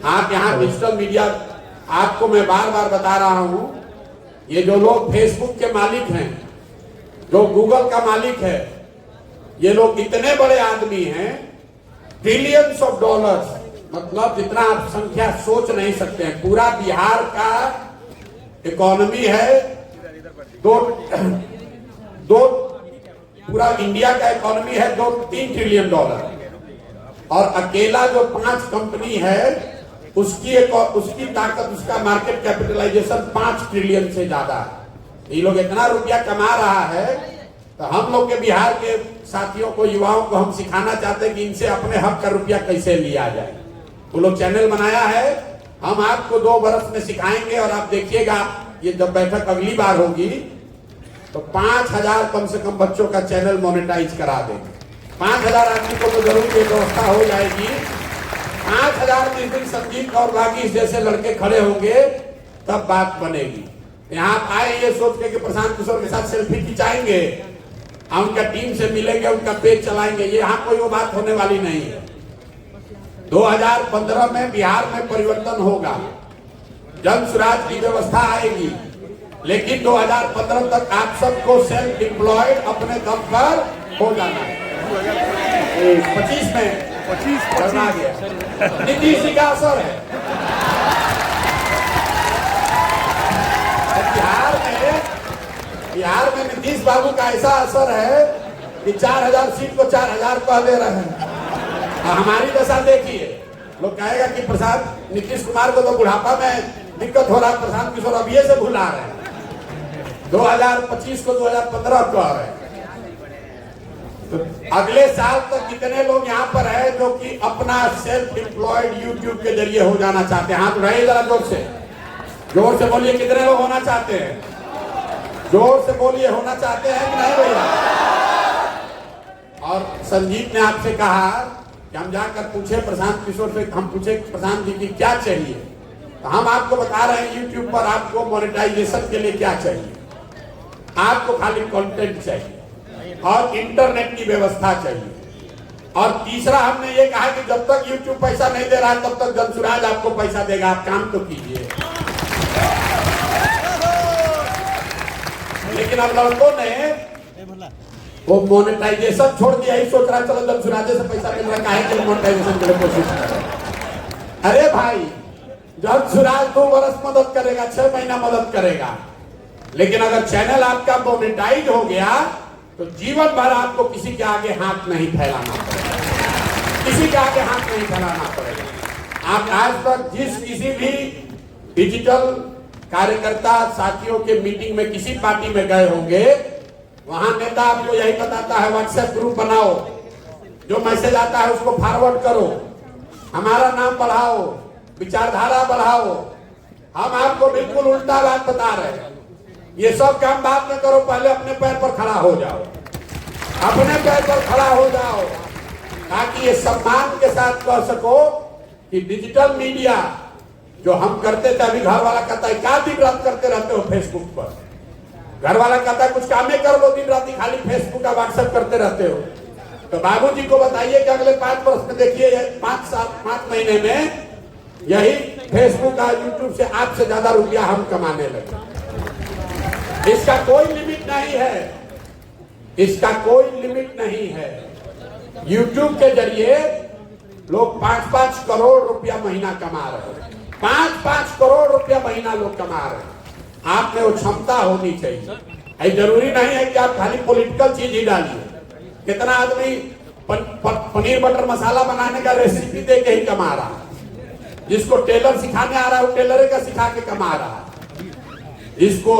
आप यहाँ डिजिटल मीडिया, आपको मैं बार बार बता रहा हूं, ये जो लोग फेसबुक के मालिक हैं, जो गूगल का मालिक है, ये लोग इतने बड़े आदमी हैं, ट्रिलियंस ऑफ डॉलर्स, मतलब जितना आप संख्या सोच नहीं सकते हैं। पूरा बिहार का इकोनॉमी है दो पूरा इंडिया का इकोनॉमी है 2-3 ट्रिलियन डॉलर, और अकेला जो 5 कंपनी है उसकी ताकत, उसका मार्केट कैपिटलाइजेशन 5 ट्रिलियन से ज्यादा है। ये लोग इतना रुपया कमा रहा है, तो हम लोग के बिहार के साथियों को, युवाओं को हम सिखाना चाहते हैं कि इनसे अपने हक का रुपया कैसे लिया जाए। वो लोग चैनल बनाया है, हम आपको 2 बरस में सिखाएंगे, और आप देखिएगा ये जब बैठक अगली बार होगी तो 5000 कम से कम बच्चों का चैनल मोनेटाइज करा देंगे। 5000 आदमी को तो जरूर ये व्यवस्था हो जाएगी। 5000 जिस दिन संजीव और बागी जैसे लड़के खड़े होंगे तब बात बनेगी। यहाँ आए ये सोच के कि प्रशांत किशोर के साथ सेल्फी खिंचाएंगे, उनका टीम से मिलेंगे, उनका पेज चलाएंगे, ये यहाँ कोई वो बात होने वाली नहीं है। 2015 में बिहार में परिवर्तन होगा, जन स्वराज की व्यवस्था आएगी, लेकिन 2015 तक आप सबको सेल्फ एम्प्लॉयड अपने दम पर हो जाना है। 25 में 25 करना गया, नीतीश जी का असर है। बिहार में नीतीश बाबू का ऐसा असर है कि 4000 सीट को 4000 कह दे रहे हैं। हमारी दशा देखिए, लोग कहेगा कि प्रशांत नीतीश कुमार को तो बुढ़ापा में दिक्कत हो रहा है, प्रशांत किशोर अब ये से भुला रहे हैं। 2025 को 2015 कह रहे हैं। तो अगले साल तक कितने लोग यहाँ पर है जो कि अपना सेल्फ एम्प्लॉयड यूट्यूब के जरिए हो जाना चाहते हैं? हाथ उठाइए जरा जोर से बोलिए, कितने लोग होना चाहते हैं? जोर से बोलिए, होना चाहते हैं कि नहीं भैया? और संजीव ने आपसे कहा कि हम जाकर पूछे प्रशांत किशोर से, हम पूछे प्रशांत जी की क्या चाहिए, तो हम आपको बता रहे हैं यूट्यूब पर आपको मोनेटाइजेशन के लिए क्या चाहिए। आपको खाली कंटेंट चाहिए और इंटरनेट की व्यवस्था चाहिए। और तीसरा हमने ये कहा कि जब तक यूट्यूब पैसा नहीं दे रहा है तब तक जनसुराज आपको पैसा देगा, आप काम तो कीजिए। लेकिन अब लड़कों ने वो मोनेटाइजेशन छोड़ दिया, ही सोच रहा है चलो जनसुराजे से पैसा मिल रहा है, कि मोनेटाइजेशन के लिए कोशिश करें। अरे भाई, जनसुराज 2 वर्ष मदद करेगा, 6 महीना मदद करेगा, लेकिन अगर चैनल आपका मोनेटाइज हो गया तो जीवन भर आपको किसी के आगे हाथ नहीं फैलाना पड़ेगा, किसी के आगे हाथ नहीं फैलाना पड़ेगा। आप आज तक जिस किसी भी डिजिटल कार्यकर्ता साथियों के मीटिंग में किसी पार्टी में गए होंगे, वहां नेता आपको यही बताता है व्हाट्सएप ग्रुप बनाओ, जो मैसेज आता है उसको फॉरवर्ड करो, हमारा नाम बढ़ाओ, विचारधारा बढ़ाओ। हम आपको बिल्कुल उल्टा बात बता रहे हैं। ये सब काम बात में करो, पहले अपने पैर पर खड़ा हो जाओ, अपने पैर पर खड़ा हो जाओ, ताकि ये सम्मान के साथ कह सको कि डिजिटल मीडिया जो हम करते थे। अभी घर वाला कहता है क्या दिन रात करते रहते हो फेसबुक पर? घर वाला कहता है कुछ कामें कर लो, दिन रात खाली फेसबुक का व्हाट्सएप करते रहते हो। तो बाबूजी को बताइए कि अगले 5 वर्ष में देखिए, 5 महीने में यही फेसबुक और यूट्यूब से आपसे ज्यादा रुपया हम कमाने लगे। इसका कोई लिमिट नहीं है, इसका कोई लिमिट नहीं है। यूट्यूब के जरिए लोग 5-5 करोड़ रुपया महीना कमा रहे हैं, 5-5 करोड़ रुपया महीना लोग कमा रहे हैं। आप में वो क्षमता होनी चाहिए। जरूरी नहीं है कि आप खाली पॉलिटिकल चीज ही डालिए। कितना आदमी पनीर बटर मसाला बनाने का रेसिपी दे के ही कमा रहा है। जिसको टेलर सिखाने आ रहा है वो टेलर का सिखा के कमा रहा है। जिसको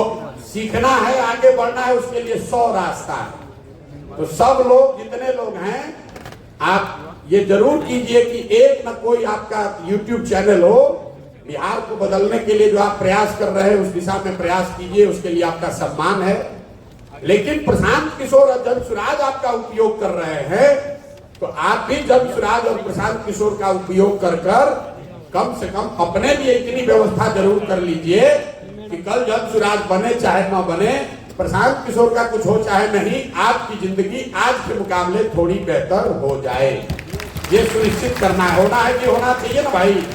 सीखना है, आगे बढ़ना है, उसके लिए 100 रास्ता है। तो सब लोग, जितने लोग हैं, आप ये जरूर कीजिए कि एक न कोई आपका YouTube चैनल हो बिहार को बदलने के लिए जो आप प्रयास कर रहे हैं उस दिशा में प्रयास कीजिए, उसके लिए आपका सम्मान है। लेकिन प्रशांत किशोर और जन-सुराज आपका उपयोग कर रहे हैं, तो आप भी जन-सुराज और प्रशांत किशोर का उपयोग कर कम से कम अपने लिए इतनी व्यवस्था जरूर कर लीजिए कि कल जन-सुराज बने चाहे न बने, प्रशांत किशोर का कुछ हो चाहे नहीं, आपकी जिंदगी आज के मुकाबले थोड़ी बेहतर हो जाए। ये सुनिश्चित करना है, होना है कि होना चाहिए ना भाई।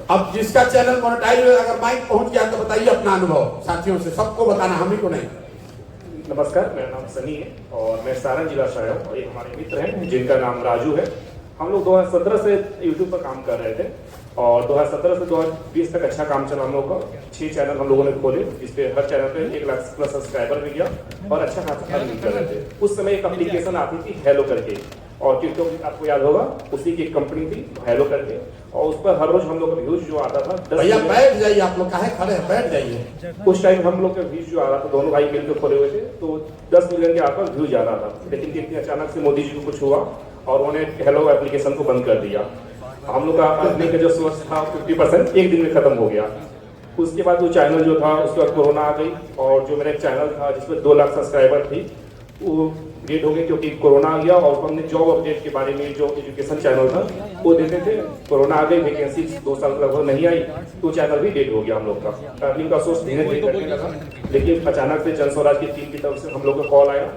अब जिसका चैनल मोनेटाइज अगर माइक पहुंच गया तो बताइए अपना अनुभव साथियों से, सबको बताना, हम ही को नहीं। नमस्कार, मेरा नाम सनी है और मैं सारण जिला से आया हूँ और ये हमारे मित्र हैं जिनका नाम राजू है। हम लोग 2017 से यूट्यूब पर काम कर रहे थे और 2017 से 2020 तक अच्छा काम चला हम लोग का। 6 चैनल हम लोगों ने खोले जिसपे हर चैनल पे 1 लाख प्लस सब्सक्राइबर भी गया और अच्छा खासा अर्निंग कर रहे थे। उस समय एक एप्लीकेशन आती थी हेलो करके, और टिकटॉक आपको याद होगा उसी की एक कंपनी थी हेलो करके, और उस पर हर रोज हम लोग का व्यूज जो आता था 10 भैया बैठ जाइए, आप लोग काहे खड़े हैं, बैठ जाइए। उस टाइम हम लोग का व्यूज जो आ रहा था, दोनों भाई मिलकर खोले हुए थे, तो 10 मिलियन के आसपास व्यूज आ रहा था। लेकिन देखिए अचानक से मोदी जी को कुछ हुआ और उन्होंने हेलो एप्लीकेशन को बंद कर दिया। हम लोग का अर्निंग का जो सोर्स था 50% एक दिन में खत्म हो गया। उसके बाद वो चैनल जो था उसके बाद कोरोना आ गई और जो मेरा एक चैनल था जिसमें 2 लाख सब्सक्राइबर थी वो डेट हो गई क्योंकि कोरोना आ गया। और हमने जॉब अपडेट के बारे में जो एजुकेशन चैनल था वो देते थे, कोरोना आ गई, वैकेंसी 2 साल लगभग नहीं आई तो चैनल भी डेट हो गया हम लोग का। अर्निंग का सोर्स धीरे धीरे करने लगा, लेकिन अचानक से जन स्वराज की टीम की तरफ से हम लोग का कॉल आया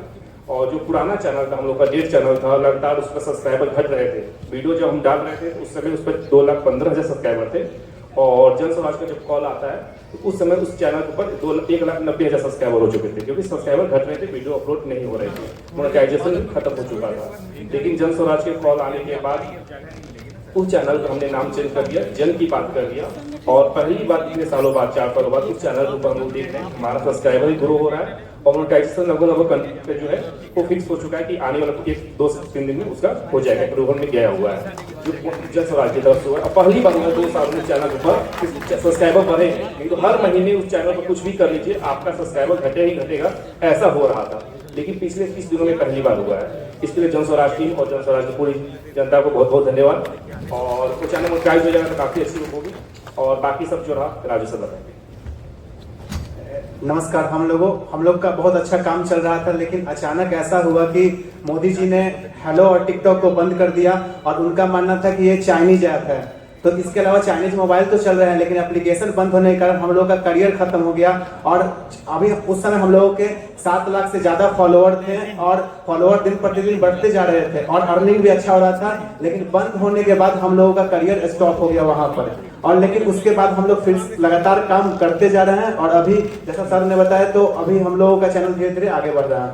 और जो पुराना चैनल था हम लोग का डेट चैनल था, लगातार उस पर सब्सक्राइबर घट रहे थे। वीडियो जब हम डाल रहे थे उस समय उस पर 2,15,000 सब्सक्राइबर थे और जन स्वराज का जब कॉल आता है तो उस समय उस चैनल के ऊपर 1,90,000 सब्सक्राइबर हो चुके थे, क्योंकि सब्सक्राइबर घट रहे थे, वीडियो अपलोड नहीं हो रहे थे, मोनेटाइजेशन खत्म हो चुका था। लेकिन जन स्वराज के कॉल आने के बाद उस चैनल का हमने नाम चेंज कर दिया, जन की बात कर दिया, और पहली बार इतने सालों बाद 4 सालों बाद उस चैनल के ऊपर हम लोग देख रहे हैं हमारा सब्सक्राइबर ही ग्रो हो रहा है और मोनेटाइजेशन लगभग जो है वो फिक्स हो चुका है कि आने वाला 1-2 से 3 दिन में उसका हो जाएगा, अप्रूवल में गया हुआ है जो जन स्वराज की तरफ से हुआ है। पहली बार 2 साल में चैनल के ऊपर सब्सक्राइबर बढ़े, नहीं तो हर महीने उस चैनल पर कुछ भी कर लीजिए आपका सब्सक्राइबर घटे ही घटेगा, ऐसा हो रहा था। लेकिन पिछले 30 दिनों में पहली बार हुआ है। इसके लिए जन स्वराज टीम और जन स्वराज की पूरी जनता को बहुत बहुत धन्यवाद। और वो चैनल मोनेटाइज हो जाएगा तो काफी अच्छी होगी। और बाकी सब जो रहा राजू से बताएंगे। नमस्कार, हम लोग का बहुत अच्छा काम चल रहा था, लेकिन अचानक ऐसा हुआ कि मोदी जी ने हेलो और टिकटॉक को बंद कर दिया और उनका मानना था कि ये चाइनीज ऐप है। तो इसके अलावा चाइनीज मोबाइल तो चल रहे हैं, लेकिन एप्लीकेशन बंद होने के कारण हम लोग का करियर खत्म हो गया। और अभी उस समय हम लोगों के 7 लाख से ज्यादा फॉलोअर थे और फॉलोअर दिन प्रतिदिन बढ़ते जा रहे थे और अर्निंग भी अच्छा हो रहा था। लेकिन बंद होने के बाद हम लोगों का करियर स्टॉप हो गया वहां पर, और लेकिन उसके बाद हम लोग फिर लगातार काम करते जा रहे हैं। और अभी जैसा सर ने बताया तो अभी हम लोगों का चैनल धीरे धीरे आगे बढ़ रहा है।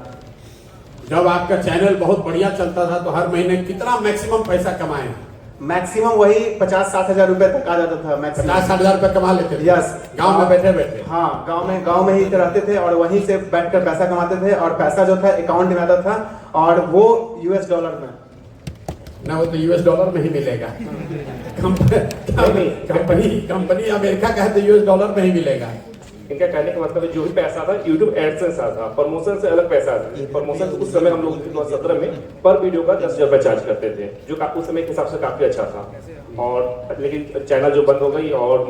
जब आपका चैनल बहुत बढ़िया चलता था तो हर महीने कितना मैक्सिमम पैसा कमाए? मैक्सिमम वही 50-60 हजार रुपए तक आ जाता था। 50-60 हजार रुपए कमा लेते थे? यस, गांव में बैठे बैठे? हाँ, गांव में ही रहते थे और वहीं से बैठकर पैसा कमाते थे और पैसा जो था अकाउंट में आता था और वो US डॉलर में ना, वो तो US डॉलर में ही मिलेगा। कंपनी अमेरिका का है तो US डॉलर में ही मिलेगा। इनका कहने का मतलब है जो भी पैसा था यूट्यूब एडसेंस आता, प्रमोशन से अलग पैसा था। प्रमोशन तो उस समय हम लोग 2017 में पर वीडियो का 10,000 रुपये चार्ज करते थे, जो उस समय के हिसाब से काफी अच्छा था। और लेकिन चैनल जो बंद हो गई और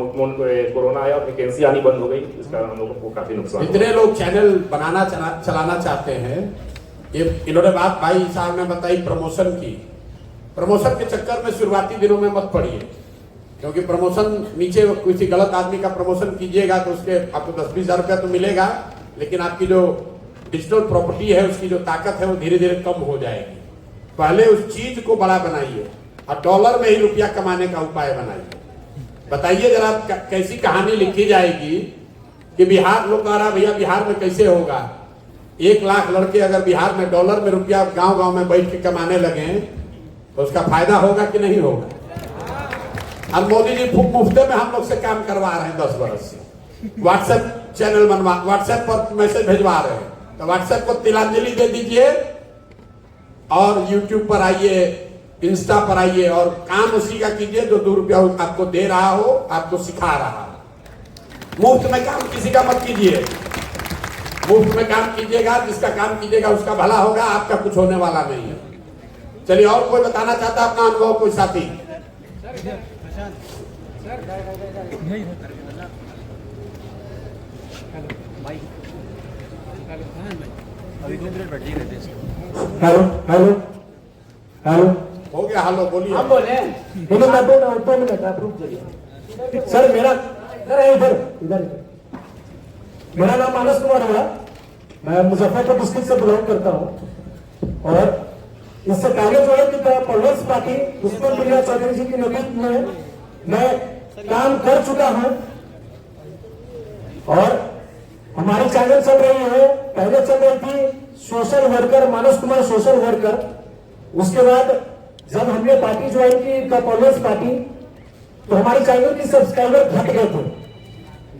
कोरोना आया और वैकेंसी आनी बंद हो गई, इस कारण हम लोगों को काफी नुकसान। जितने लोग चैनल बनाना चलाना चाहते हैं, ये इन्होंने बात भाई साहब ने बताई प्रमोशन की। प्रमोशन के चक्कर में शुरुआती दिनों में मत पड़िए, क्योंकि प्रमोशन नीचे किसी गलत आदमी का प्रमोशन कीजिएगा तो उसके आपको 10-20 हजार रुपया तो मिलेगा, लेकिन आपकी जो डिजिटल प्रॉपर्टी है उसकी जो ताकत है वो धीरे धीरे कम हो जाएगी। पहले उस चीज को बड़ा बनाइए और डॉलर में ही रुपया कमाने का उपाय बनाइए। बताइए जरा कैसी कहानी लिखी जाएगी कि बिहार लोग कह रहा भैया बिहार में कैसे होगा? 1 लाख लड़के अगर बिहार में डॉलर में रुपया गांव गांव में बैठ के कमाने लगे तो उसका फायदा होगा कि नहीं होगा? और मोदी जी मुफ्ते में हम लोग से काम करवा रहे हैं 10 वर्ष से। व्हाट्सएप चैनल बनवा, व्हाट्सएप पर मैसेज भेजवा रहे हैं, तो व्हाट्सएप को तिलांजलि दे दीजिए और यूट्यूब पर आइए, इंस्टा पर आइए और काम उसी का कीजिए जो 2 रुपया आपको दे रहा हो, आपको सिखा रहा हो। मुफ्त में काम किसी का मत कीजिए, मुफ्त में काम कीजिएगा, जिसका काम कीजिएगा उसका भला होगा, आपका कुछ होने वाला नहीं है। चलिए और कोई बताना चाहता अपना अनुभव, कोई साथी? हेलो हेलो हेलो हो गया, हेलो बोलिए। हम बोले मैं बोल रहा हूँ, 2 मिनट आप रुक जाइए। सर मेरा इधर इधर मेरा नाम मानस कुमार है, मैं मुजफ्फरपुर डिस्ट्रिक्ट से बिलोंग करता हूँ। और इससे पहले जो है कि पॉपुलर पार्टी पुष्पम प्रिया चौधरी जी के नेतृत्व में मैं काम कर चुका हूँ। और हमारी चैनल चल रही है, पहले चल रही थी सोशल वर्कर मानस कुमार सोशल वर्कर। उसके बाद जब हमने पार्टी ज्वाइन की पॉपुलर पार्टी, तो हमारी चैनल की सब्सक्राइबर घट गए थे।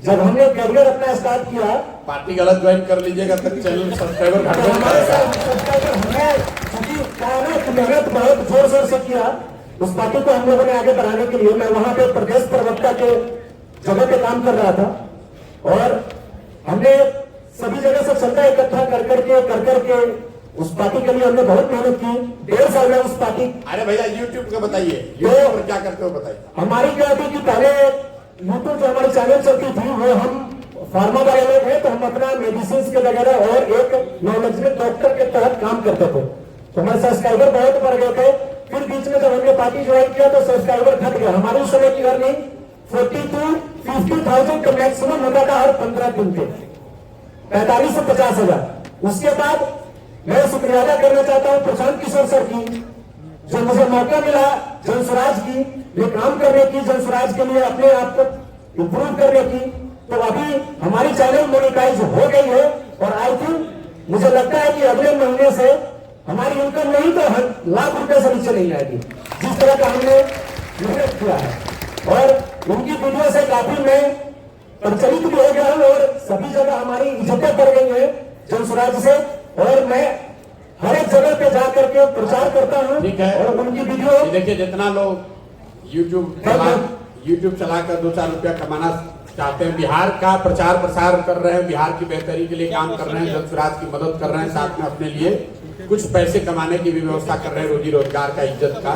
जब हमने करियर अपना स्टार्ट किया, पार्टी गलत ज्वाइन कर लीजिएगा तब चैनल सब्सक्राइबर घट तो हमारे जाएगा। सब्सक्राइबर हमने क्योंकि क्या है ना कि मेहनत बहुत जोर शोर से किया उस पार्टी को हम लोगों ने आगे बढ़ाने के लिए। मैं वहां पे प्रदेश प्रवक्ता के जगह पे काम कर रहा था और हमने सभी जगह से चंदा इकट्ठा कर करके उस पार्टी के लिए हमने बहुत मेहनत की। 1.5 साल में उस पार्टी। अरे भैया यूट्यूब का बताइए, यूट्यूब पर क्या करते हो बताइए। हमारी क्या थी कि पहले यूट्यूब जो हमारी चैनल चलती थी वो हम फार्मा वाले लोग हैं, तो हम अपना मेडिसिन के वगैरह और एक नॉलेजमेंट डॉक्टर के तहत काम करते थे। तो हमारे सब्सक्राइबर बहुत बढ़ गए थे। फिर बीच में जब हमने पार्टी ज्वाइन किया तो सब्सक्राइबर घट गया। हमारी उस समय की अर्निंग 40 to 50,000 का मैक्सिमम होता था हर 15 दिन पे, 45 से 50,000। उसके बाद मैं शुक्रिया अदा करना चाहता हूँ प्रशांत किशोर सर की, जो मुझे मौका मिला जनस्वराज की ये काम करने की, जनस्वराज के लिए अपने आप को इम्प्रूव करने की। तो अभी हमारी चैनल मोनेटाइज हो गई है और आई थिंक मुझे लगता है कि अगले महीने से हमारी इनकम नहीं तो लाख रुपए से नीचे नहीं आएगी, जिस तरह का हमने मेहनत किया है। और उनकी वीडियो से काफी मैं प्रचलित भी हो गया हूँ और सभी जगह हमारी इज्जतें बढ़ गई है जनस्वराज से। और मैं हर एक जगह पे जा करके प्रचार करता हूँ। ठीक है। और उनकी वीडियो ये देखिए, जितना लोग यूट्यूब चलाकर 2-4 रुपया कमाना चाहते हैं, बिहार का प्रचार प्रसार कर रहे हैं, बिहार की बेहतरी के लिए काम कर रहे हैं, जनस्वराज की मदद कर रहे हैं, साथ में अपने लिए कुछ पैसे कमाने की भी व्यवस्था कर रहे हैं, रोजी रोजगार का, इज्जत का।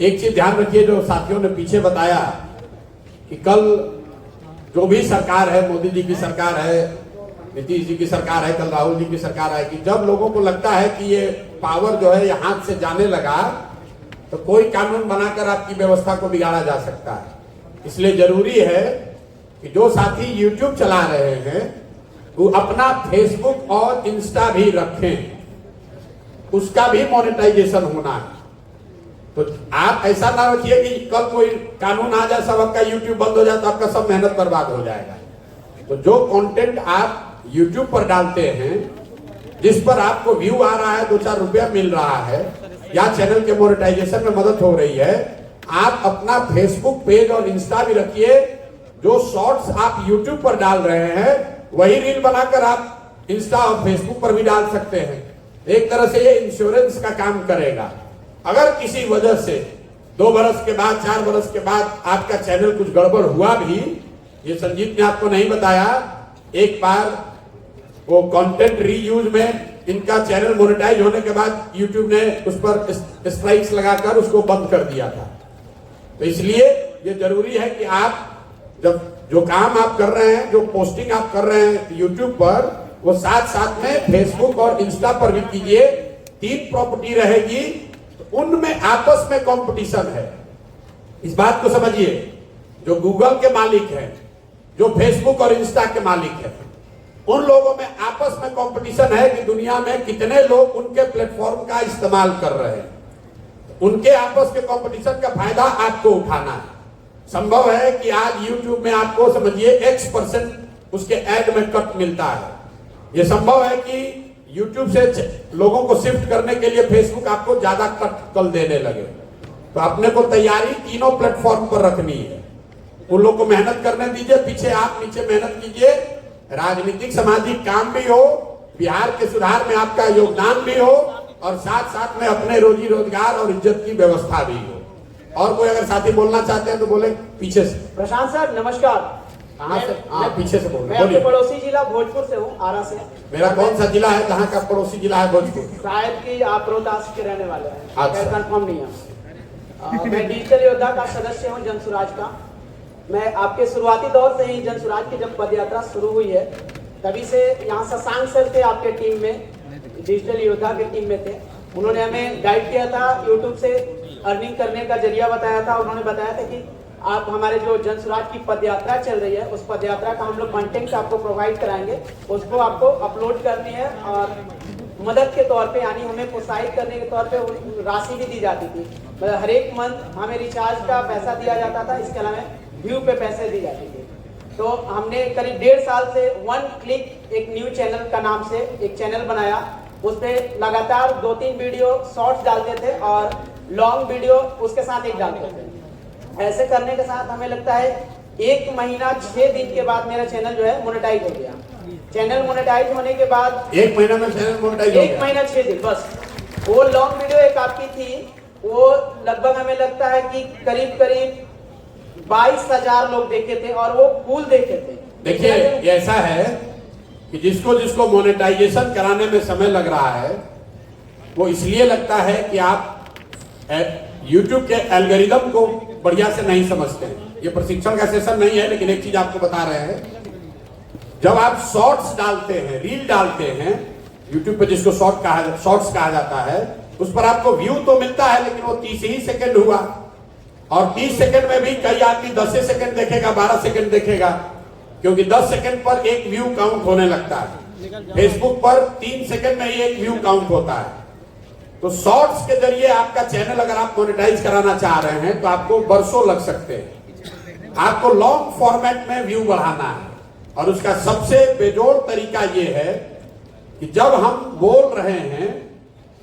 एक चीज ध्यान रखिए, जो साथियों ने पीछे बताया कि कल जो भी सरकार है, मोदी जी की सरकार है, नीतीश जी की सरकार है, कल राहुल जी की सरकार आएगी, जब लोगों को लगता है कि ये पावर जो है ये हाथ से जाने लगा, तो कोई कानून बनाकर आपकी व्यवस्था को बिगाड़ा जा सकता है। इसलिए जरूरी है कि जो साथी यूट्यूब चला रहे हैं वो अपना फेसबुक और इंस्टा भी रखें, उसका भी मोनेटाइजेशन होना है। तो आप ऐसा ना रखिए कि कल कोई कानून आ जाए, सब आपका यूट्यूब बंद हो जाए तो आपका सब मेहनत बर्बाद हो जाएगा। तो जो कंटेंट आप यूट्यूब पर डालते हैं, जिस पर आपको व्यू आ रहा है, 2-4 रुपया मिल रहा है, या चैनल के मोनेटाइजेशन में मदद हो रही है, आप अपना फेसबुक पेज और इंस्टा भी रखिए। जो शॉर्ट्स आप यूट्यूब पर डाल रहे हैं वही रील बनाकर आप इंस्टा और फेसबुक पर भी डाल सकते हैं। एक तरह से ये इंश्योरेंस का काम करेगा। अगर किसी वजह से 2 बरस के बाद, 4 बरस के बाद आपका चैनल कुछ गड़बड़ हुआ भी, ये संजीत ने आपको नहीं बताया, एक बार वो कंटेंट रीयूज में इनका चैनल मोनेटाइज होने के बाद यूट्यूब ने उस पर स्ट्राइक्स लगाकर उसको बंद कर दिया था। तो इसलिए ये जरूरी है कि आप जब जो काम आप कर रहे हैं, जो पोस्टिंग आप कर रहे हैं यूट्यूब पर, वो साथ साथ में फेसबुक और इंस्टा पर भी कीजिए। 3 प्रॉपर्टी रहेगी, तो उनमें आपस में कंपटीशन है। इस बात को समझिए, जो गूगल के मालिक हैं, जो फेसबुक और इंस्टा के मालिक हैं, उन लोगों में आपस में कंपटीशन है कि दुनिया में कितने लोग उनके प्लेटफॉर्म का इस्तेमाल कर रहे हैं। उनके आपस के कंपटीशन का फायदा आपको उठाना है। संभव है कि आज YouTube में आपको समझिए X% उसके ऐड में कट मिलता है। यह संभव है कि YouTube से लोगों को शिफ्ट करने के लिए Facebook आपको ज्यादा कट कल देने लगे। तो अपने को तैयारी तीनों प्लेटफॉर्म पर रखनी है। उन लोग को मेहनत करने दीजिए, पीछे आप नीचे मेहनत कीजिए, राजनीतिक सामाजिक काम भी हो, बिहार के सुधार में आपका योगदान भी हो, और साथ साथ में अपने रोजी रोजगार और इज्जत की व्यवस्था भी हो। और कोई अगर साथी बोलना चाहते हैं तो बोले पीछे से। प्रशांत सर नमस्कार। कहाँ से? हाँ, पीछे से मैं आपके पड़ोसी जिला भोजपुर से हूँ, आरा से। मेरा कौन सा जिला है जहाँ का पड़ोसी जिला है? भोजपुर। शायद कि आप रोहतास के रहने वाले हैं, अच्छा। कंफर्म नहीं है। मैं डिजिटल योद्धा का सदस्य हूँ जनसुराज का। मैं आपके शुरुआती दौर से ही जन स्वराज की जब पद यात्रा शुरू हुई है तभी से यहाँ शशांक सर थे आपके टीम में, डिजिटल योद्धा के टीम में थे। उन्होंने हमें गाइड किया था, यूट्यूब से अर्निंग करने का जरिया बताया था। उन्होंने बताया था कि आप हमारे जो जन स्वराज की पद यात्रा चल रही है उस पद यात्रा का हम लोग कंटेंट आपको प्रोवाइड कराएंगे, उसको आपको अपलोड करनी है और मदद के तौर पे यानी हमें प्रोत्साहित करने के तौर पे राशि भी दी जाती थी। मतलब हर एक मंथ हमें रिचार्ज का पैसा दिया जाता था, इसके अलावा व्यू पे पैसे दी जाती थी। तो हमने करीब 1.5 साल से वन क्लिक एक न्यू चैनल का नाम से एक चैनल बनाया। उस पर लगातार 2-3 वीडियो शॉर्ट्स डालते थे और लॉन्ग वीडियो उसके साथ एक डालते थे। ऐसे करने के साथ हमें लगता है 1 महीना 6 दिन के बाद मेरा चैनल जो है मोनेटाइज हो गया। चैनल मोनेटाइज होने के बाद 1 महीना में चैनल मोनेटाइज हो गया। 1 महीना 6 दिन बस। वो लॉन्ग वीडियो एक आपकी थी, वो लगभग हमें लगता है कि करीब 22,000 लोग देखे थे और वो फुल देखे थे। देखिए ये ऐसा है कि जिसको मोनेटाइजेशन कराने में समय लग रहा है वो इसलिए लगता है कि आप YouTube के एल्गोरिदम को बढ़िया से नहीं समझते हैं। ये प्रशिक्षण का सेशन नहीं है, लेकिन एक चीज आपको बता रहे हैं, जब आप शॉर्ट्स डालते हैं, रील डालते हैं YouTube पे, जिसको शॉर्ट्स कहा जाता है, उस पर आपको व्यू तो मिलता है लेकिन वो 30 ही सेकंड हुआ, और 30 सेकंड में भी कई आदमी 10 सेकंड देखेगा, 12 सेकंड देखेगा, क्योंकि 10 सेकंड पर एक व्यू काउंट होने लगता है। फेसबुक पर 3 सेकंड में ही एक व्यू काउंट होता है। तो शॉर्ट्स के जरिए आपका चैनल अगर आप मोनेटाइज कराना चाह रहे हैं तो आपको बरसों लग सकते हैं। आपको लॉन्ग फॉर्मेट में व्यू बढ़ाना है, और उसका सबसे बेजोड़ तरीका यह है कि जब हम बोल रहे हैं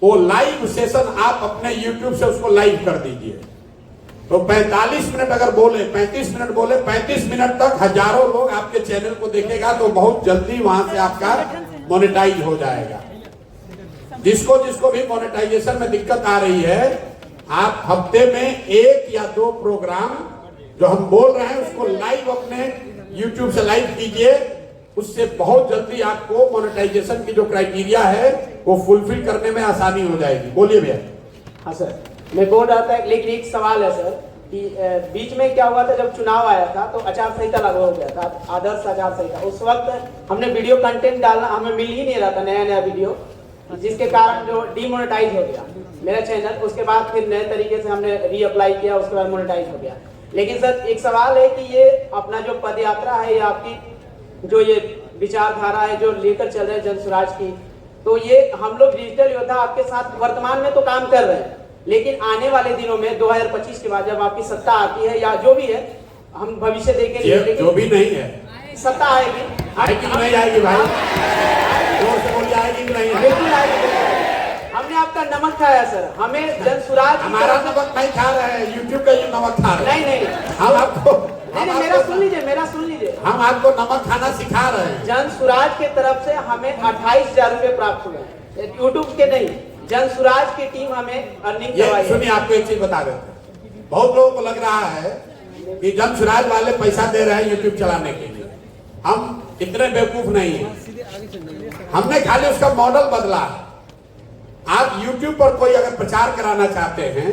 वो लाइव सेशन आप अपने YouTube से उसको लाइव कर दीजिए। तो 45 मिनट अगर बोले, 35 मिनट बोले, 35 मिनट तक हजारों लोग आपके चैनल को देखेगा, तो बहुत जल्दी वहां से आपका मोनेटाइज हो जाएगा। जिसको भी मोनेटाइजेशन में दिक्कत आ रही है, आप हफ्ते में 1 या 2 प्रोग्राम जो हम बोल रहे हैं उसको लाइव अपने YouTube से लाइव कीजिए, उससे बहुत जल्दी आपको मोनेटाइजेशन की जो क्राइटेरिया है वो फुलफिल करने में आसानी हो जाएगी। बोलिए भैया। हाँ सर, मैं बोल रहा था, लेकिन एक सवाल है सर कि बीच में क्या हुआ था, जब चुनाव आया था तो आचार संहिता लागू हो गया था, आदर्श आचार संहिता। उस वक्त हमने वीडियो कंटेंट डालना हमें मिल ही नहीं रहा था, नया वीडियो, जिसके कारण जो डीमोनेटाइज हो गया मेरा चैनल। उसके बाद फिर नए तरीके से हमने रीअप्लाई किया, उसके बाद मोनेटाइज हो गया। लेकिन सर एक सवाल है कि ये अपना जो पद यात्रा है, ये आपकी जो ये विचारधारा है जो लेकर चल रहे हैं जन स्वराज की, तो ये हम लोग डिजिटल योद्धा आपके साथ वर्तमान में तो काम कर रहे हैं, लेकिन आने वाले दिनों में 2025 के बाद जब आपकी सत्ता आती है या जो भी है, हम भविष्य देखेंगे, जो भी नहीं है सत्ता आएगी कि नहीं आएगी भाई, जोर से बोलिए, आएगी कि नहीं आएगी? बिल्कुल आएगी। हमने आपका नमक खाया सर, हमें जन स्वराज हमारा नमक नहीं खा रहे हैं, YouTube का ये नमक खा रहे हैं। नहीं हम आपको मेरा सुन लीजिए, हम आपको नमक खाना सिखा रहे हैं। जन स्वराज के तरफ से हमें 28,000 रुपए प्राप्त हुए हैं, यूट्यूब के नहीं, जन स्वराज की टीम हमें अर्निंग करवाई। सुनिए, आपको एक चीज बता देते हैं, बहुत लोगों को लग रहा है कि जन स्वराज वाले पैसा दे रहे हैं यूट्यूब चलाने के लिए। हम इतने बेवकूफ नहीं हैं, हमने खाली उसका मॉडल बदला। आप यूट्यूब पर कोई अगर प्रचार कराना चाहते हैं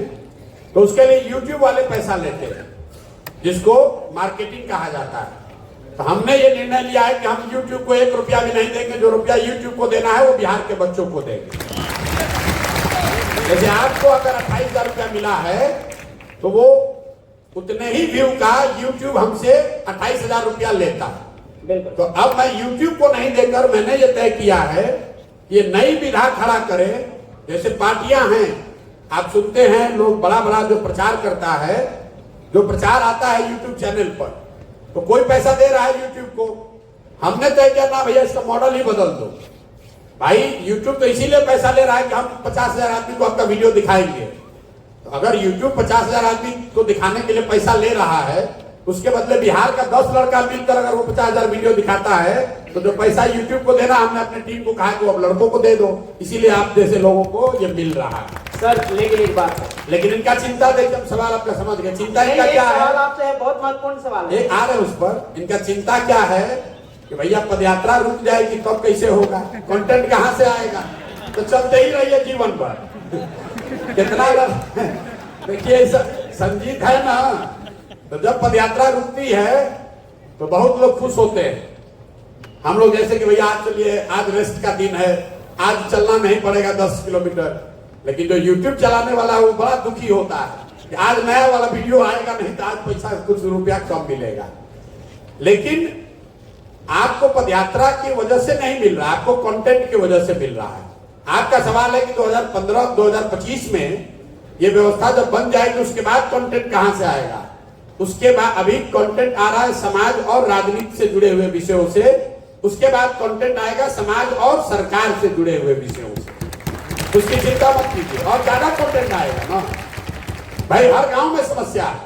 तो उसके लिए यूट्यूब वाले पैसा लेते हैं, जिसको मार्केटिंग कहा जाता है। तो हमने ये निर्णय लिया है कि हम यूट्यूब को 1 रुपया भी नहीं देंगे, जो रुपया यूट्यूब को देना है वो बिहार के बच्चों को देंगे। जैसे आपको अगर 28,000 रुपया मिला है तो वो उतने ही व्यू का यूट्यूब हमसे 28,000 रुपया लेता है। तो अब मैं यूट्यूब को नहीं देकर मैंने ये तय किया है कि ये नई विधा खड़ा करे। जैसे पार्टियां हैं, आप सुनते हैं, लोग बड़ा जो प्रचार करता है, जो प्रचार आता है यूट्यूब चैनल पर, तो कोई पैसा दे रहा है यूट्यूब को। हमने तय किया ना भैया, इसका मॉडल ही बदल दो। भाई यूट्यूब तो इसीलिए पैसा ले रहा है कि हम 50,000 आदमी को आपका वीडियो दिखाएंगे। तो अगर यूट्यूब 50,000 आदमी को दिखाने के लिए पैसा ले रहा है, उसके बदले बिहार का 10 लड़का मिलकर अगर वो 50,000 वीडियो दिखाता है, तो जो पैसा यूट्यूब को देना, हमने अपनी टीम को कहा कि वो अब लड़कों को दे दो। इसीलिए आप जैसे लोगों को ये मिल रहा है सर। लेकिन एक बात है, लेकिन इनका चिंता देखिए, सवाल आपका समझ गए, चिंता इनका क्या है? सवाल आपसे है, बहुत महत्वपूर्ण सवाल है, आ रहे उस पर। इनका चिंता क्या है कि भैया पदयात्रा रुक जाएगी तब कैसे होगा, कंटेंट कहां से आएगा? तो चलते ही रहिए जीवन भर। कितना देखिए संजीत है ना, तो जब पदयात्रा रुकती है तो बहुत लोग खुश होते हैं। हम लोग जैसे कि भैया आज चलिए, आज रेस्ट का दिन है, आज चलना नहीं पड़ेगा 10 किलोमीटर। लेकिन जो YouTube चलाने वाला है वो बड़ा दुखी होता है कि आज नया वाला वीडियो आएगा, नहीं तो आज पैसा कुछ रुपया कम मिलेगा। लेकिन आपको पदयात्रा की वजह से नहीं मिल रहा, आपको कंटेंट की वजह से मिल रहा है। आपका सवाल है कि 2015-2025 में ये व्यवस्था जब बन जाएगी उसके बाद कंटेंट कहां से आएगा। उसके बाद अभी कंटेंट आ रहा है समाज और राजनीति से जुड़े हुए विषयों से, उसके बाद कंटेंट आएगा समाज और सरकार से जुड़े हुए विषयों से। उसकी चिंता मत कीजिए, और ज्यादा कंटेंट आएगा ना भाई। हर गांव में समस्या है,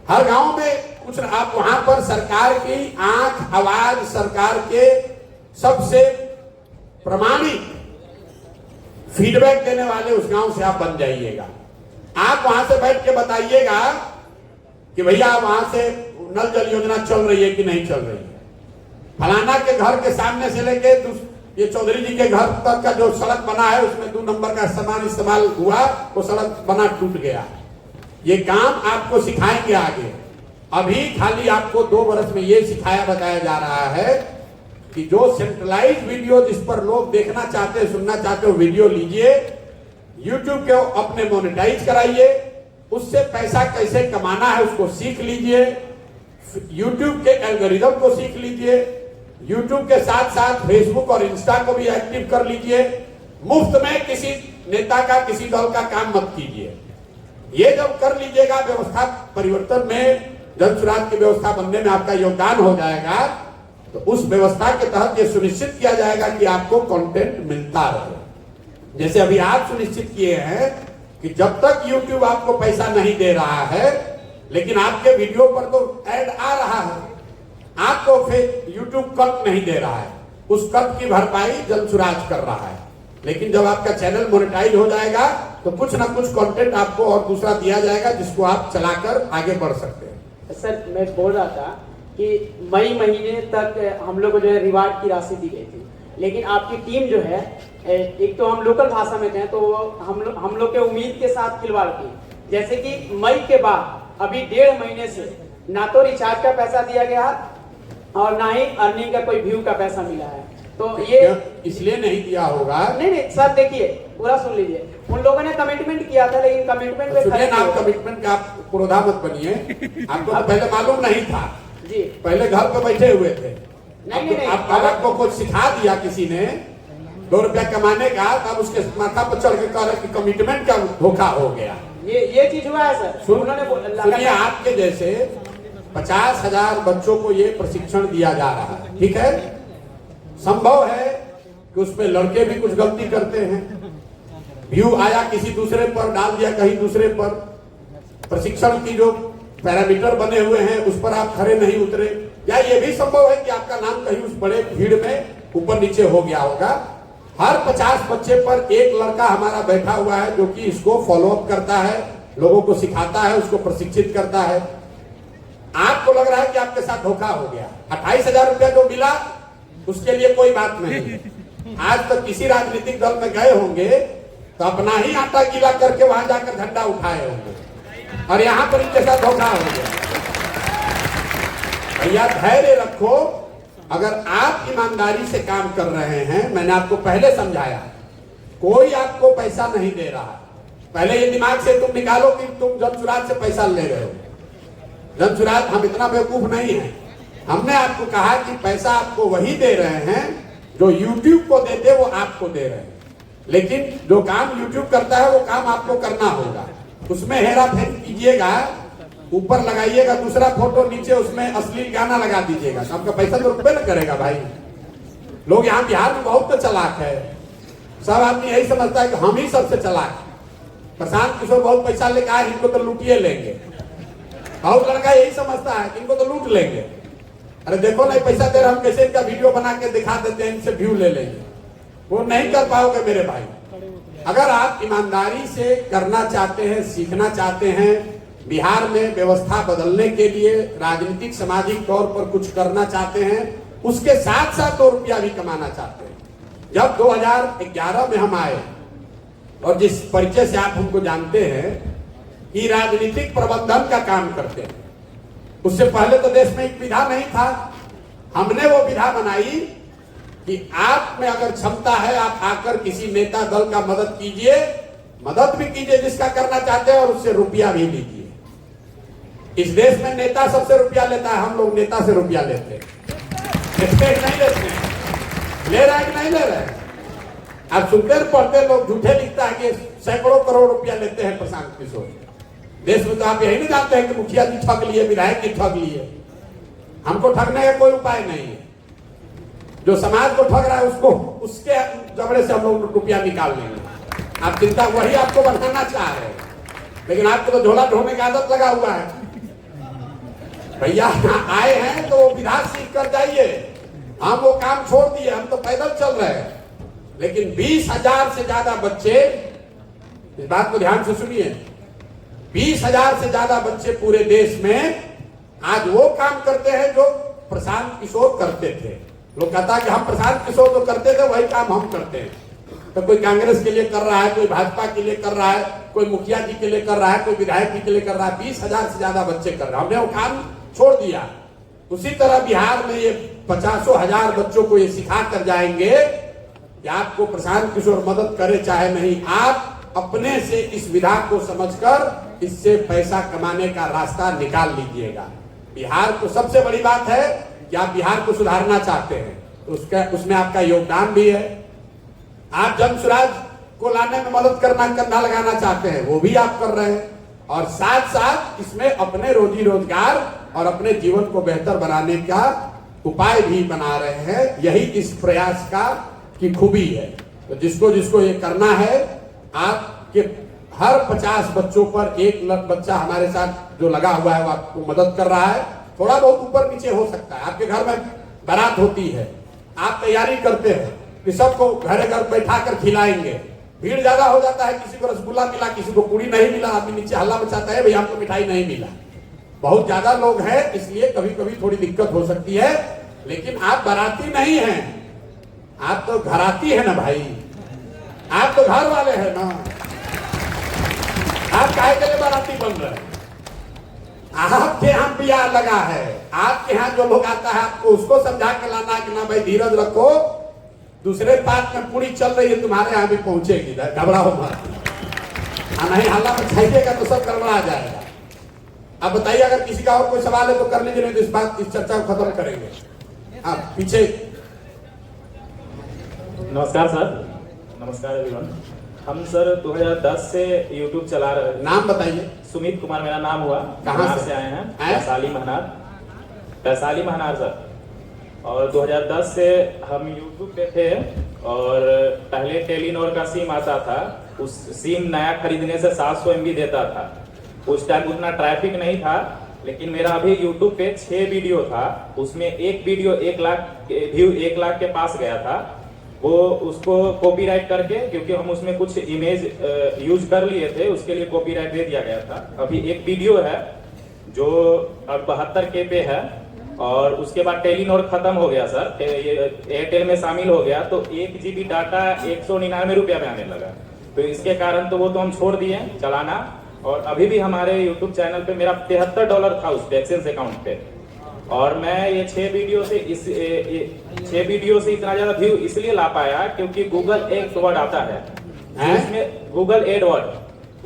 हर गांव में कुछ। आप वहां पर सरकार की आंख, आवाज, सरकार के सबसे प्रमाणिक फीडबैक देने वाले उस गांव से आप बन जाइएगा। आप वहां से बैठ के बताइएगा कि भैया वहां से नल जल योजना चल रही है कि नहीं चल रही है। फलाना के घर के सामने से लेके ये चौधरी जी के घर तक का जो सड़क बना है उसमें 2 नंबर का सामान इस्तेमाल हुआ, वो सड़क बना टूट गया। ये काम आपको सिखाएंगे आगे। अभी खाली आपको 2 वर्ष में ये सिखाया बताया जा रहा है कि जो सेंट्रलाइज वीडियो जिस पर लोग देखना चाहते हैं, सुनना चाहते हो, वीडियो लीजिए, YouTube को अपने मोनेटाइज कराइए, उससे पैसा कैसे कमाना है उसको सीख लीजिए, YouTube के एल्गोरिदम को सीख लीजिए, YouTube के साथ साथ Facebook और इंस्टा को भी एक्टिव कर लीजिए। मुफ्त में किसी नेता का, किसी दल का काम मत कीजिए। ये जब कर लीजिएगा, व्यवस्था परिवर्तन में, जन स्वराज की व्यवस्था बनने में आपका योगदान हो जाएगा, तो उस व्यवस्था के तहत ये सुनिश्चित किया जाएगा कि आपको कंटेंट मिलता रहे। जैसे अभी आप सुनिश्चित किए हैं कि जब तक YouTube आपको पैसा नहीं दे रहा है, लेकिन आपके वीडियो पर तो ऐड आ रहा है, आपको फिर YouTube कट नहीं दे रहा है, उस कट की भरपाई जन स्वराज कर रहा है। लेकिन जब आपका चैनल मोनेटाइज हो जाएगा तो कुछ ना कुछ कंटेंट आपको और दूसरा दिया जाएगा जिसको आप चलाकर आगे बढ़ सकते हैं। सर मैं बोल रहा था कि मई महीने तक हम लोग को जो है रिवार्ड की राशि दी गई थी, लेकिन आपकी टीम जो है, एक तो हम लोकल भाषा में कहें तो हम लोग के उम्मीद के साथ खिलवाड़ की। जैसे कि मई के बाद अभी 1.5 महीने से ना तो रिचार्ज का पैसा दिया गया और ना ही अर्निंग का कोई व्यू का पैसा मिला है। तो ये इसलिए नहीं दिया होगा। नहीं सर, देखिए पूरा सुन लीजिए। उन लोगों ने कमिटमेंट किया था, लेकिन कमिटमेंट पे सुनिए ना, आप कमिटमेंट का आप पुरोधा मत बनिए। आपको तो पहले मालूम नहीं था जी, पहले घर पे बैठे हुए थे। नहीं, आपको कुछ सिखा दिया किसी ने 2 रुपया कमाने का, तब उसके माथा पर चढ़ के कह रहे कि कमिटमेंट का धोखा हो गया। ये चीज हुआ है सर। सुनिए, आपके जैसे 50,000 बच्चों को ये प्रशिक्षण दिया जा रहा है, ठीक है। संभव है कि उसमें लड़के भी कुछ गलती करते हैं, व्यू आया किसी दूसरे पर, डाल दिया कहीं दूसरे पर, प्रशिक्षण की जो पैरामीटर बने हुए हैं उस पर आप खरे नहीं उतरे, या ये भी संभव है कि आपका नाम कहीं उस बड़े भीड़ में ऊपर नीचे हो गया होगा। हर 50 बच्चे पर एक लड़का हमारा बैठा हुआ है जो कि इसको फॉलो अप करता है, लोगों को सिखाता है, उसको प्रशिक्षित करता है। आपको लग रहा है कि आपके साथ धोखा हो गया, 28,000 रुपया जो मिला उसके लिए कोई बात नहीं। आज तक किसी राजनीतिक दल में गए होंगे तो अपना ही आटा गीला करके वहां जाकर झंडा उठाए होंगे, और यहाँ पर इनके साथ धोखा हो गया। भैया धैर्य रखो। अगर आप ईमानदारी से काम कर रहे हैं, मैंने आपको पहले समझाया, कोई आपको पैसा नहीं दे रहा। पहले ये दिमाग से तुम निकालो कि तुम जन स्वराज से पैसा ले रहे हो। जन स्वराज, हम इतना बेवकूफ नहीं है। हमने आपको कहा कि पैसा आपको वही दे रहे हैं जो YouTube को देते वो आपको दे रहे हैं, लेकिन जो काम YouTube करता है वो काम आपको करना होगा। उसमें हेरा फेरी कीजिएगा, ऊपर लगाइएगा दूसरा फोटो, नीचे उसमें अश्लील गाना लगा दीजिएगा, तो आपका पैसा तो रुपये न करेगा भाई। लोग यहाँ बिहार में बहुत तो चालाक है, सब आदमी यही समझता है कि हम ही सबसे चालाक। प्रशांत किशोर बहुत पैसा लेकर आए, इनको तो लूटिए लेंगे। बहुत लड़का यही समझता है कि इनको तो लूट लेंगे। अरे देखो नहीं पैसा दे रहा, हम कैसे इनका वीडियो बना के दिखा देते हैं, इनसे व्यू ले लेंगे। वो नहीं कर पाओगे मेरे भाई। अगर आप ईमानदारी से करना चाहते हैं, सीखना चाहते हैं, बिहार में व्यवस्था बदलने के लिए राजनीतिक सामाजिक तौर पर कुछ करना चाहते हैं, उसके साथ साथ 2 रुपया भी कमाना चाहते हैं। जब 2011 में हम आए, और जिस परिचय से आप हमको जानते हैं कि राजनीतिक प्रबंधन का काम करते हैं, उससे पहले तो देश में एक विधा नहीं था। हमने वो विधा बनाई कि आप में अगर क्षमता है आप आकर किसी नेता दल का मदद कीजिए, मदद भी कीजिए जिसका करना चाहते हैं, और उससे रुपया भी लीजिए। इस देश में नेता सबसे रुपया लेता है, हम लोग नेता से रुपया लेते हैं, स्टेट नहीं लेते हैं। ले रहा है कि नहीं ले रहे हैं? आप सुनते पढ़ते लोग झूठे लिखता है कि सैकड़ों करोड़ रुपया लेते हैं प्रशांत किशोर। देश में तो आप यही नहीं जानते हैं कि मुखिया जी ठग लिए, विधायक जी ठग लिए। हमको ठगने का कोई उपाय नहीं है। जो समाज को ठग रहा है उसको, उसके जबड़े से हम लोग रुपया निकाल लेंगे। आप चिंता, वही आपको बढ़ाना चाह रहे हैं, लेकिन आपको तो झोला ढोने की आदत लगा हुआ है। भैया आए हैं तो वो विधा सीख कर जाइए। हम वो काम छोड़ दिए, हम तो पैदल चल रहे हैं। लेकिन 20,000 से ज्यादा बच्चे, इस बात को ध्यान से सुनिए, 20,000 से ज्यादा बच्चे पूरे देश में आज वो काम करते हैं जो प्रशांत किशोर करते थे। लोग कहता कि हम प्रशांत किशोर जो करते थे वही काम हम करते हैं। तो कोई कांग्रेस के लिए कर रहा है, कोई भाजपा के लिए कर रहा है, कोई मुखिया जी के लिए कर रहा है, कोई विधायक जी के लिए कर रहा है। 20,000 से ज्यादा बच्चे कर रहे हैं, हमने वो काम छोड़ दिया। उसी तरह बिहार में ये 50,000 बच्चों को ये सिखा कर जाएंगे कि आपको प्रशांत किशोर मदद करे चाहे नहीं, आप अपने से इस विधा को समझकर इससे पैसा कमाने का रास्ता निकाल लीजिएगा। बिहार को सबसे बड़ी बात है कि आप बिहार को सुधारना चाहते हैं, तो उसमें आपका योगदान भी है। आप जन स्वराज को लाने में मदद करना, कंधा लगाना चाहते हैं, वो भी आप कर रहे हैं। और साथ साथ इसमें अपने रोजी रोजगार और अपने जीवन को बेहतर बनाने का उपाय भी बना रहे हैं। यही इस प्रयास का की खूबी है। तो जिसको जिसको ये करना है, आपके हर 50 बच्चों पर 1 बच्चा हमारे साथ जो लगा हुआ है वो आपको मदद कर रहा है। थोड़ा बहुत ऊपर नीचे हो सकता है। आपके घर में बारात होती है, आप तैयारी करते हैं कि सबको घर घर बैठा कर खिलाएंगे, भीड़ ज्यादा हो जाता है, किसी को रसगुल्ला मिला, किसी को पूरी नहीं मिला, आदमी नीचे हल्ला मचाता है, भैया हमको मिठाई नहीं मिला। बहुत ज्यादा लोग हैं, इसलिए कभी कभी थोड़ी दिक्कत हो सकती है। लेकिन आप बाराती नहीं हैं, आप तो घराती है ना भाई, आप तो घर वाले हैं ना। आप काहे के लिए बाराती बन रहे हैं? आपके यहाँ ब्याह लगा है, आपके यहाँ जो लोग आता है आपको उसको समझा के लाना कि ना भाई धीरज रखो, दूसरे पार्ट में पूरी चल रही है, तुम्हारे यहाँ भी पहुंचेगी, घबराओ मत। नहीं हल्ला मचाइएगा तो सब गड़बड़ा जाएगा। अब बताइए, अगर किसी का और कोई सवाल है तो कर लीजिए, नहीं तो इस चर्चा को खत्म करेंगे। आप पीछे। नमस्कार सर। नमस्कार एवरीवन। हम सर 2010 से YouTube चला रहे हैं। नाम बताइए। सुमित कुमार मेरा नाम हुआ। कहाँ से आए हैं? वैशाली महनार सर। और 2010 से हम YouTube पे थे और पहले टेलीनॉर का सिम आता था। उस सिम नया खरीदने से 700 MB देता था। उस टाइम उतना ट्रैफिक नहीं था, लेकिन मेरा अभी YouTube पे 6 वीडियो था, उसमें एक वीडियो 1 लाख व्यू 1 लाख के पास गया था। वो उसको कॉपीराइट करके, क्योंकि हम उसमें कुछ इमेज यूज कर लिए थे, उसके लिए कॉपीराइट दे दिया गया था। अभी एक वीडियो है जो अब 72 K पे है और उसके बाद टेलीनॉर खत्म हो गया सर, एयरटेल में शामिल हो गया, तो 1 GB डाटा 199 रुपया में आने लगा। तो इसके कारण तो वो तो हम छोड़ दिए चलाना। और अभी भी हमारे YouTube चैनल पे मेरा $73 था उस पे एक्सेस अकाउंट पे। और मैं ये 6 वीडियो से इतना ज्यादा व्यू इसलिए ला पाया क्योंकि गूगल एडवर्ड आता है, उसमें गूगल एडवर्ड,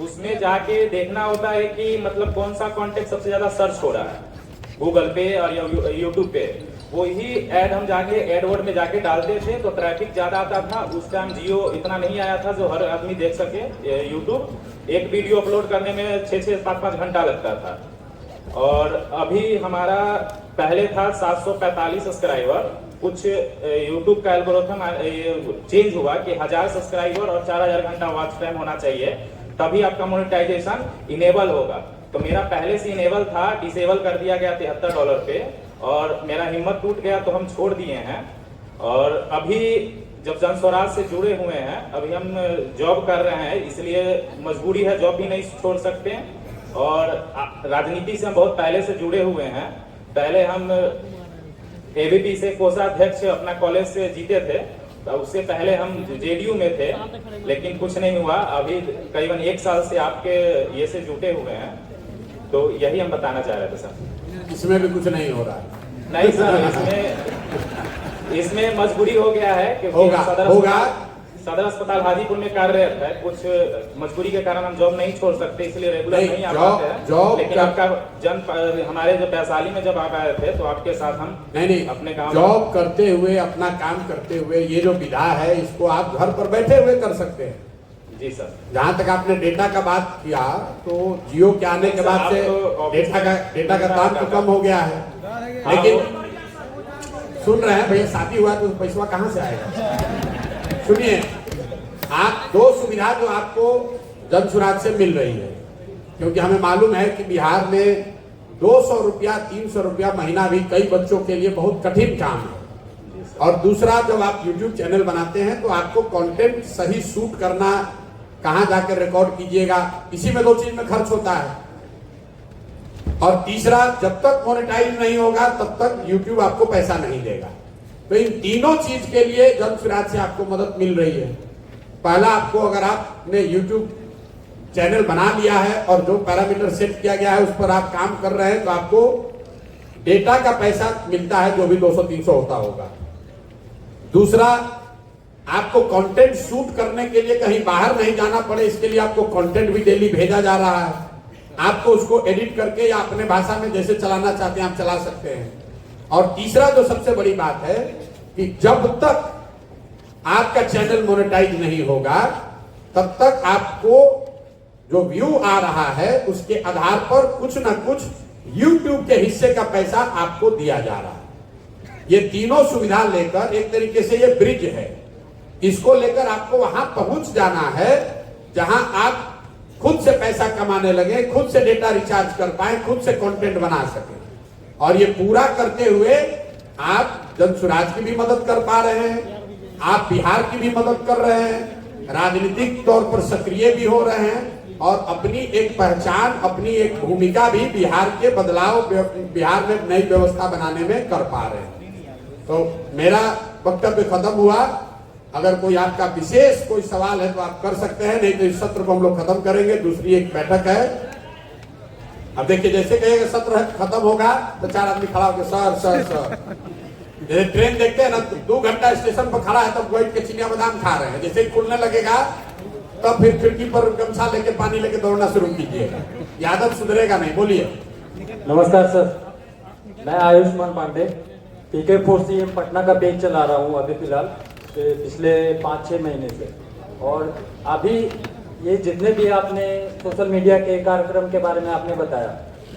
उसमें जाके देखना होता है कि मतलब कौन सा कंटेंट सबसे ज्यादा सर्च हो रहा है गूगल पे और यूट्यूब पे। वही ऐड हम जाके एडवर्ड में जाके डालते थे तो ट्रैफिक ज्यादा आता था। उस टाइम जियो इतना नहीं आया था जो हर आदमी देख सके यूट्यूब। एक वीडियो अपलोड करने में 6-6, 7-5 घंटा लगता था। और अभी हमारा पहले था 745 सब्सक्राइबर, कुछ YouTube का एल्गोरिथम चेंज हुआ कि 1000 सब्सक्राइबर और 4000 घंटा वॉच टाइम होना चाहिए, तभी आपका मोनेटाइजेशन इनेबल होगा। तो मेरा पहले से इनेबल था, डिसेबल कर दिया गया $73 पे, और मेरा हिम्मत टूट गया तो हम छोड़ दिए हैं। और अभी जब जन स्वराज से जुड़े हुए हैं, अभी हम जॉब कर रहे हैं, इसलिए मजबूरी है, जॉब भी नहीं छोड़ सकते। और राजनीति से हम बहुत पहले से जुड़े हुए हैं। पहले हम AVP से कोषाध्यक्ष अपना कॉलेज से जीते थे, तो उससे पहले हम JDU में थे, लेकिन कुछ नहीं हुआ। अभी करीबन 1 साल से आपके ये से जुटे हुए हैं, तो यही हम बताना चाह रहे थे सर। इसमें भी कुछ नहीं हो रहा है। नहीं सर, इसमें मजबूरी हो गया है क्योंकि सदर अस्पताल हाजीपुर में कार्यरत है, कुछ मजबूरी के कारण हम जॉब नहीं छोड़ सकते, इसलिए रेगुलर नहीं आ पाते हैं। लेकिन आपका हमारे जो वैशाली में जब आप आए थे तो आपके साथ हम नहीं अपने काम जॉब करते हुए, अपना काम करते हुए, ये जो विधा है इसको आप घर पर बैठे हुए कर सकते हैं। जी सर। जहाँ तक आपने डेटा का बात किया, तो जियो के आने के बाद से डेटा का दाम तो कम हो गया है, लेकिन सुन रहे हैं भैया, शादी हुआ तो पैसा कहाँ से आएगा? सुनिए, आप दो सुविधा जो आपको जन सुराज से मिल रही है, क्योंकि हमें मालूम है कि बिहार में 200 रुपया 300 रुपया महीना भी कई बच्चों के लिए बहुत कठिन काम है। और दूसरा, जब आप YouTube चैनल बनाते हैं तो आपको कंटेंट सही शूट करना, कहाँ जाकर रिकॉर्ड कीजिएगा, इसी में 2 चीज में खर्च होता है। और तीसरा, जब तक मोनेटाइज नहीं होगा तब तक YouTube आपको पैसा नहीं देगा। तो इन तीनों चीज के लिए जन सुराज से आपको मदद मिल रही है। पहला, आपको अगर आपने YouTube चैनल बना लिया है और जो पैरामीटर सेट किया गया है उस पर आप काम कर रहे हैं, तो आपको डेटा का पैसा मिलता है, जो भी 200-300 होता होगा। दूसरा, आपको कंटेंट शूट करने के लिए कहीं बाहर नहीं जाना पड़े, इसके लिए आपको कंटेंट भी डेली भेजा जा रहा है। आपको उसको एडिट करके या अपने भाषा में जैसे चलाना चाहते हैं आप चला सकते हैं। और तीसरा जो सबसे बड़ी बात है कि जब तक आपका चैनल मोनेटाइज नहीं होगा तब तक आपको जो व्यू आ रहा है उसके आधार पर कुछ ना कुछ YouTube के हिस्से का पैसा आपको दिया जा रहा है। ये तीनों सुविधा लेकर एक तरीके से ये ब्रिज है, इसको लेकर आपको वहां पहुंच जाना है जहां आप खुद से पैसा कमाने लगे, खुद से डेटा रिचार्ज कर पाए, खुद से कंटेंट बना सके। और ये पूरा करते हुए आप जन सुराज की भी मदद कर पा रहे हैं, आप बिहार की भी मदद कर रहे हैं, राजनीतिक तौर पर सक्रिय भी हो रहे हैं और अपनी एक पहचान, अपनी एक भूमिका भी बिहार के बदलाव, बिहार में नई व्यवस्था बनाने में कर पा रहे हैं। तो मेरा वक्तव्य खत्म हुआ। अगर कोई आपका विशेष कोई सवाल है तो आप कर सकते हैं, नहीं तो इस सत्र को हम लोग खत्म करेंगे। दूसरी एक बैठक है। अब देखिए, जैसे कहेगा सत्र खत्म होगा तो 4 आदमी खड़ा होकर सर सर सर, जैसे ट्रेन देखते हैं ना, 2 घंटा स्टेशन पर खड़ा है तब बैठ के चिनिया बादाम खा रहे हैं। जैसे ही खुलने लगेगा तब फिर खिड़की पर गमछा लेके पानी लेके दौड़ना शुरू कीजिएगा। ये आदत सुधरेगा नहीं। बोलिए। नमस्कार सर, मैं आयुष्मान पांडे, PK4CM पटना का पेज चला रहा हूँ अभी फिलहाल पिछले 5-6 महीने से। और अभी ये जितने भी आपने सोशल मीडिया के कार्यक्रम के बारे में आपने बताया,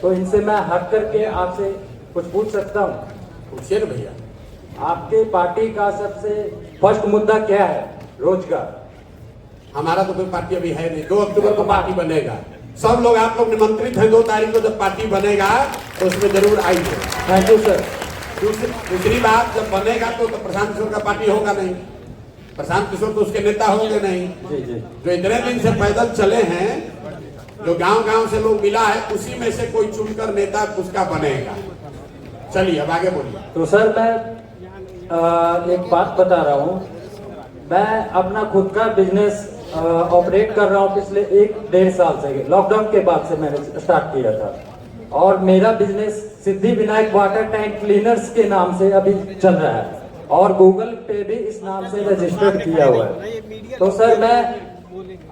तो इनसे मैं हट करके आपसे कुछ पूछ सकता हूँ? पूछिए ना भैया। आपके पार्टी का सबसे फर्स्ट मुद्दा क्या है? रोजगार। हमारा तो कोई पार्टी अभी है नहीं। 2 अक्टूबर को पार्टी बनेगा। सब लोग, आप लोग निमंत्रित हैं। 2 तारीख को जब पार्टी बनेगा तो उसमें जरूर आइए। Thank you sir. दूसरी बात, जब बनेगा तो प्रशांत किशोर का पार्टी होगा नहीं। प्रशांत किशोर तो उसके नेता होंगे नहीं। जी जी। जो इतने दिन से पैदल चले हैं, जो गांव-गांव से लोग मिला है, उसी में से कोई चुनकर नेता उसका बनेगा। चलिए अब आगे बोलिए। तो सर मैं एक बात बता रहा हूँ। मैं अपना खुद का बिजनेस ऑपरेट कर रहा हूँ पिछले 1-1.5 साल से। लॉकडाउन के बाद से मैंने स्टार्ट किया था और मेरा business Siddhi Vinayak water tank cleaners के नाम से अभी चल रहा है और गूगल पे भी इस नाम से रजिस्टर्ड किया हुआ है। तो सर मैं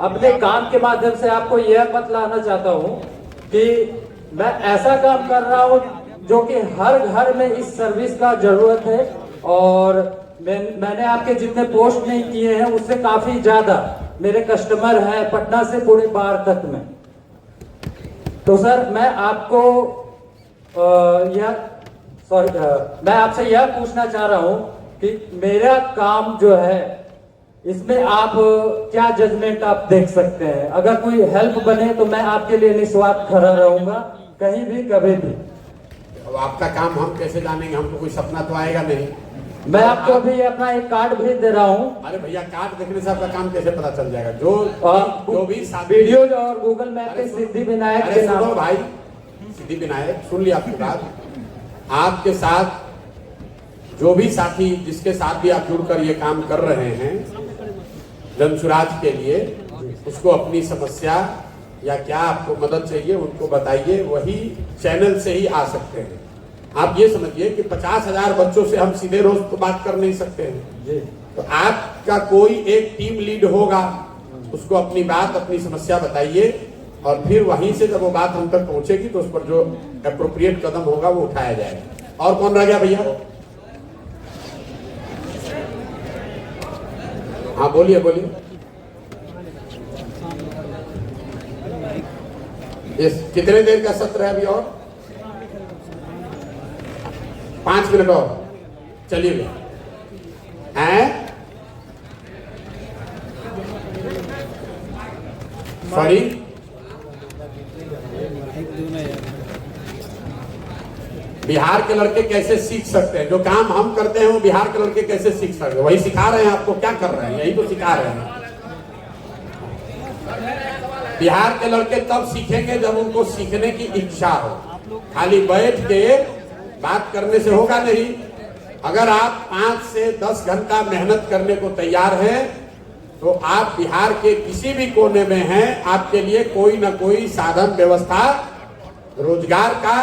अपने काम के माध्यम से आपको यह बतलाना चाहता हूँ कि मैं ऐसा काम कर रहा हूँ जो कि हर घर में इस सर्विस का जरूरत है। और मैंने आपके जितने पोस्ट नहीं किए हैं उससे काफी ज्यादा मेरे कस्टमर हैं पटना से पूरे बाढ़ तक में। तो सर मैं आपको मैं आपसे यह पूछना चाह रहा हूं कि मेरा काम जो है इसमें आप क्या जजमेंट आप देख सकते हैं? अगर कोई हेल्प बने तो मैं आपके लिए निस्वार्थ खड़ा रहूंगा, कहीं भी कभी भी। अब आपका काम हम कैसे जानेंगे? हमको कोई सपना तो आएगा नहीं। मैं आपको अभी अपना एक कार्ड भेज दे रहा हूँ। अरे भैया, कार्ड देखने से आपका काम कैसे पता चल जाएगा? जो भी वीडियो और गूगल मैप पे सिद्धि विनायक के नाम। सुनो भाई, सिद्धि विनायक सुन लिया आपकी बात। आपके साथ जो भी साथी, जिसके साथ भी आप जुड़कर ये काम कर रहे हैं जन सुराज के लिए, उसको अपनी समस्या या क्या आपको मदद चाहिए उनको बताइए, वही चैनल से ही आ सकते हैं। आप ये समझिए कि 50,000 बच्चों से हम सीधे रोज तो बात कर नहीं सकते हैं, तो आपका कोई एक टीम लीड होगा, उसको अपनी बात अपनी समस्या बताइए और फिर वहीं से जब वो बात हम तक पहुंचेगी तो उस पर जो एप्रोप्रिएट कदम होगा वो उठाया जाएगा। और कौन रह गया भैया? हाँ बोलिए बोलिए। इस कितने देर का सत्र है अभी? और 5 मिनट और चलिए भैया। सॉरी, बिहार के लड़के कैसे सीख सकते हैं? जो काम हम करते हैं वो बिहार के लड़के कैसे सीख सकते हैं? वही सिखा रहे हैं आपको। क्या कर रहे हैं? यही तो सिखा रहे हैं। बिहार के लड़के तब सीखेंगे जब उनको सीखने की इच्छा हो। खाली बैठ के बात करने से होगा नहीं। अगर आप 5 से 10 घंटा मेहनत करने को तैयार हैं तो आप बिहार के किसी भी कोने में हैं, आपके लिए कोई ना कोई साधन व्यवस्था रोजगार का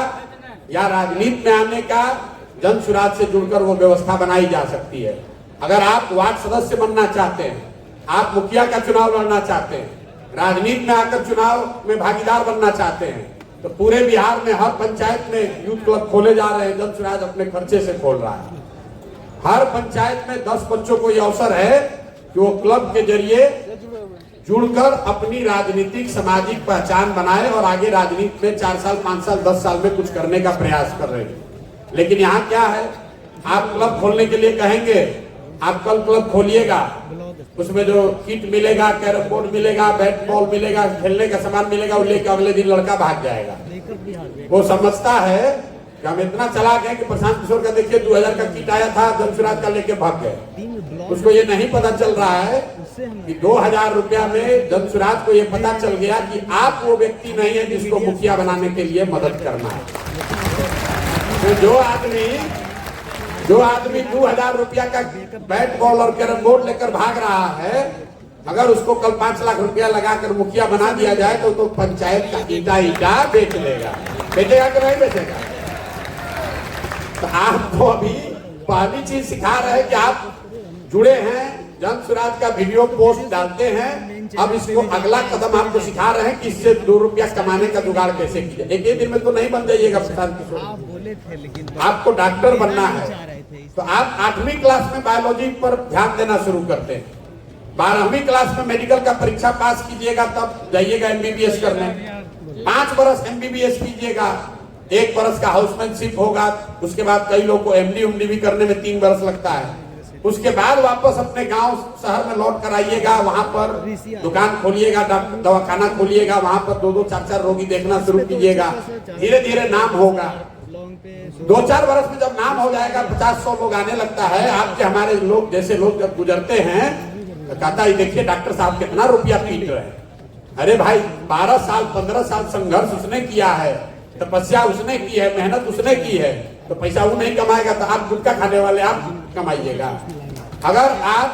या राजनीति में आने का, जन सुराज से जुड़कर वो व्यवस्था बनाई जा सकती है। अगर आप वार्ड सदस्य बनना चाहते हैं, आप मुखिया का चुनाव लड़ना चाहते हैं, राजनीति में आकर चुनाव में भागीदार बनना चाहते हैं, तो पूरे बिहार में हर पंचायत में यूथ क्लब खोले जा रहे हैं। जन सुराज अपने खर्चे से खोल रहा है। हर पंचायत में 10 बच्चों को यह अवसर है कि वो क्लब के जरिए जुड़कर अपनी राजनीतिक सामाजिक पहचान बनाए और आगे राजनीति में 4 साल 5 साल 10 साल में कुछ करने का प्रयास कर रहे हैं। लेकिन यहाँ क्या है, आप क्लब खोलने के लिए कहेंगे, आप कल क्लब खोलिएगा, उसमें जो किट मिलेगा, कैरम बोर्ड मिलेगा, बैट बॉल मिलेगा, खेलने का सामान मिलेगा, वो लेकर अगले दिन लड़का भाग जाएगा। वो समझता है कि हम इतना चालाक है कि प्रशांत किशोर का देखिए 2000 का किट आया था, जन सुराज का लेके भाग गए। उसको ये नहीं पता चल रहा है कि 2000 रुपया में जन सुराज को ये पता चल गया कि आप वो व्यक्ति नहीं है जिसको मुखिया बनाने के लिए मदद करना है। तो जो आदमी 2000 रुपया का बैट बॉल और कैरम बोर्ड लेकर भाग रहा है, अगर उसको कल 5 लाख रुपया लगाकर मुखिया बना दिया जाए तो पंचायत का ईटा बेच लेगा। बेचेगा कि नहीं बेचेगा? तो आपको अभी पहली चीज सिखा रहे हैं कि आप जुड़े हैं, जन सुराज का वीडियो पोस्ट डालते हैं। अब इसको अगला कदम आपको सिखा रहे हैं कि इससे 2 रुपया कमाने का जुगाड़ कैसे किया। एक ही दिन में तो नहीं बन जाइएगा प्रशांत किशोर। आपको डॉक्टर बनना है तो आप 8वीं क्लास में बायोलॉजी पर ध्यान देना शुरू करते हैं। 12वीं क्लास में मेडिकल का परीक्षा पास कीजिएगा, तब जाइएगा MBBS करने। 5 बरस MBBS कीजिएगा, 1 बरस का हाउसमैनशिप होगा। उसके बाद कई लोग को MD भी करने में 3 बरस लगता है। उसके बाद वापस अपने गांव शहर में लौट कर आइएगा, वहां पर दुकान खोलिएगा, दवाखाना खोलिएगा, वहां पर 2-2 4-4 रोगी देखना शुरू कीजिएगा। धीरे धीरे नाम होगा। 2-4 वर्ष में जब नाम हो जाएगा, 50-100 लोग आने लगता है, आपके हमारे लोग जैसे लोग जब गुजरते हैं तो कहता है देखिए डॉक्टर साहब कितना रुपया पीट रहे हैं। अरे भाई 12 साल 15 साल संघर्ष उसने किया है, तपस्या उसने की है, मेहनत उसने की है, तो पैसा वो नहीं कमाएगा तो आप गुटखा खाने वाले आप कमाइएगा। अगर आप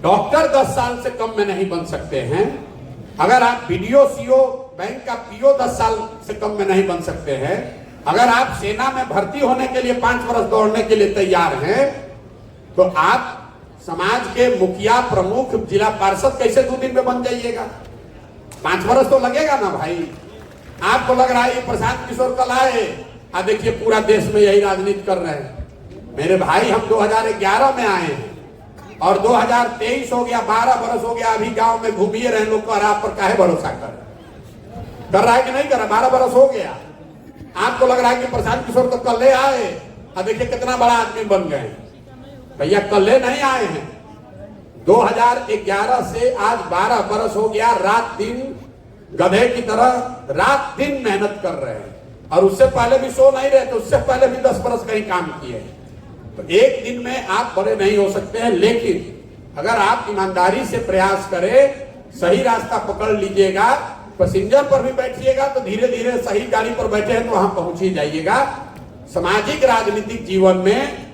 डॉक्टर 10 साल से कम में नहीं बन सकते हैं, अगर आप BDO CO बैंक का PO 10 साल से कम में नहीं बन सकते हैं, अगर आप सेना में भर्ती होने के लिए 5 वर्ष दौड़ने के लिए तैयार हैं, तो आप समाज के मुखिया प्रमुख जिला पार्षद कैसे 2 दिन में बन जाइएगा? 5 वर्ष तो लगेगा ना भाई। आपको लग रहा है प्रशांत किशोर कल आए, देखिए पूरा देश में यही राजनीति कर रहे हैं। मेरे भाई हम 2011 में आए हैं और 2023 हो गया, 12 बरस हो गया, अभी गांव में घूमिए रहे लोग को, आप पर काहे भरोसा कर रहा है कि नहीं कर रहा? 12 बरस हो गया। आपको लग रहा है कि प्रशांत किशोर तो कल आए, देखिए कितना बड़ा आदमी बन गए। भैया कल नहीं आए हैं, 2011 से आज 12 बरस हो गया। रात दिन गधे की तरह रात दिन मेहनत कर रहे हैं और उससे पहले भी सो नहीं रहे थे, उससे पहले भी 10 बरस कहीं काम किए। तो एक दिन में आप बड़े नहीं हो सकते हैं, लेकिन अगर आप ईमानदारी से प्रयास करें, सही रास्ता पकड़ लीजिएगा, पैसेंजर पर भी बैठिएगा तो धीरे धीरे सही गाड़ी पर बैठे हैं तो वहां पहुंच ही जाइएगा। सामाजिक राजनीतिक जीवन में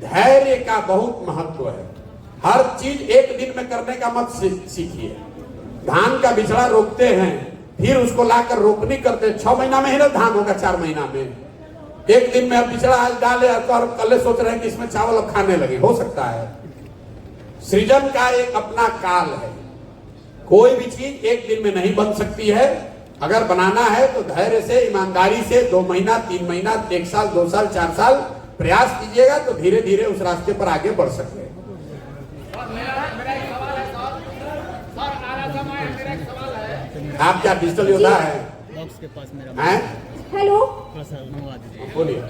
धैर्य का बहुत महत्व है। हर चीज एक दिन में करने का मत सीखिए। धान का बिछड़ा रोकते हैं, फिर उसको लाकर रोपनी करते हैं। 6 महीना में ही ना धान होगा, 4 महीना में। एक दिन में अब बिछड़ा आज डाले और कल सोच रहे हैं कि इसमें चावल अब खाने लगे, हो सकता है। सृजन का एक अपना काल है, कोई भी चीज एक दिन में नहीं बन सकती है। अगर बनाना है तो धैर्य से, ईमानदारी से 2 महीना, 3 महीना, 1 साल, 2 साल, 4 साल प्रयास कीजिएगा तो धीरे धीरे उस रास्ते पर आगे बढ़ सकते हैं। आप क्या डिजिटल योद्धा है? हेलो, बोलिए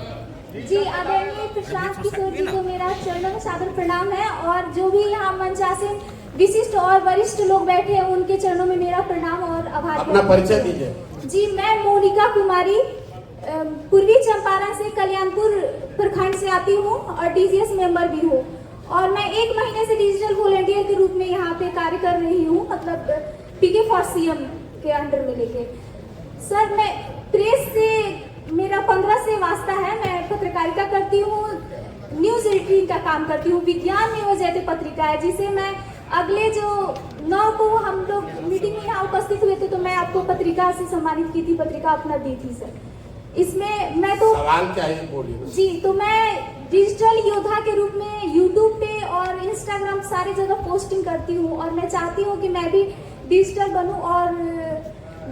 जी आदरणीय प्रशांत किशोर जी को मेरा चरणों में सादर प्रणाम है, और जो भी यहाँ मंचासीन विशिष्ट और वरिष्ठ लोग बैठे हैं उनके चरणों में मेरा प्रणाम और आभार। अपना परिचय दीजिए। जी, मैं मोनिका कुमारी पूर्वी चंपारण से कल्याणपुर प्रखंड से आती हूँ और डीजीएस मेंबर भी हूँ, और मैं 1 महीने से डिजिटल वॉलंटियर के रूप में यहाँ पे कार्य कर रही हूँ, मतलब पीके फॉर सीएम के अंडर में लेके। सर, मैं प्रेस से मेरा 15 से वास्ता है। मैं पत्रकारिता करती हूँ, न्यूज एडिटिंग का काम करती हूँ। विज्ञान न्यूज ऐसे पत्रिका है जिसे मैं अगले जो 9 को हम लोग मीटिंग में यहाँ उपस्थित हुए थे, तो मैं आपको पत्रिका से सम्मानित की थी, पत्रिका अपना दी थी सर। इसमें मैं तो सवाल क्या है बोलिए। जी, तो मैं डिजिटल योद्धा के रूप में यूट्यूब पे और इंस्टाग्राम सारी जगह पोस्टिंग करती हूँ, और मैं चाहती हूँ कि मैं भी डिजिटल बनूं, और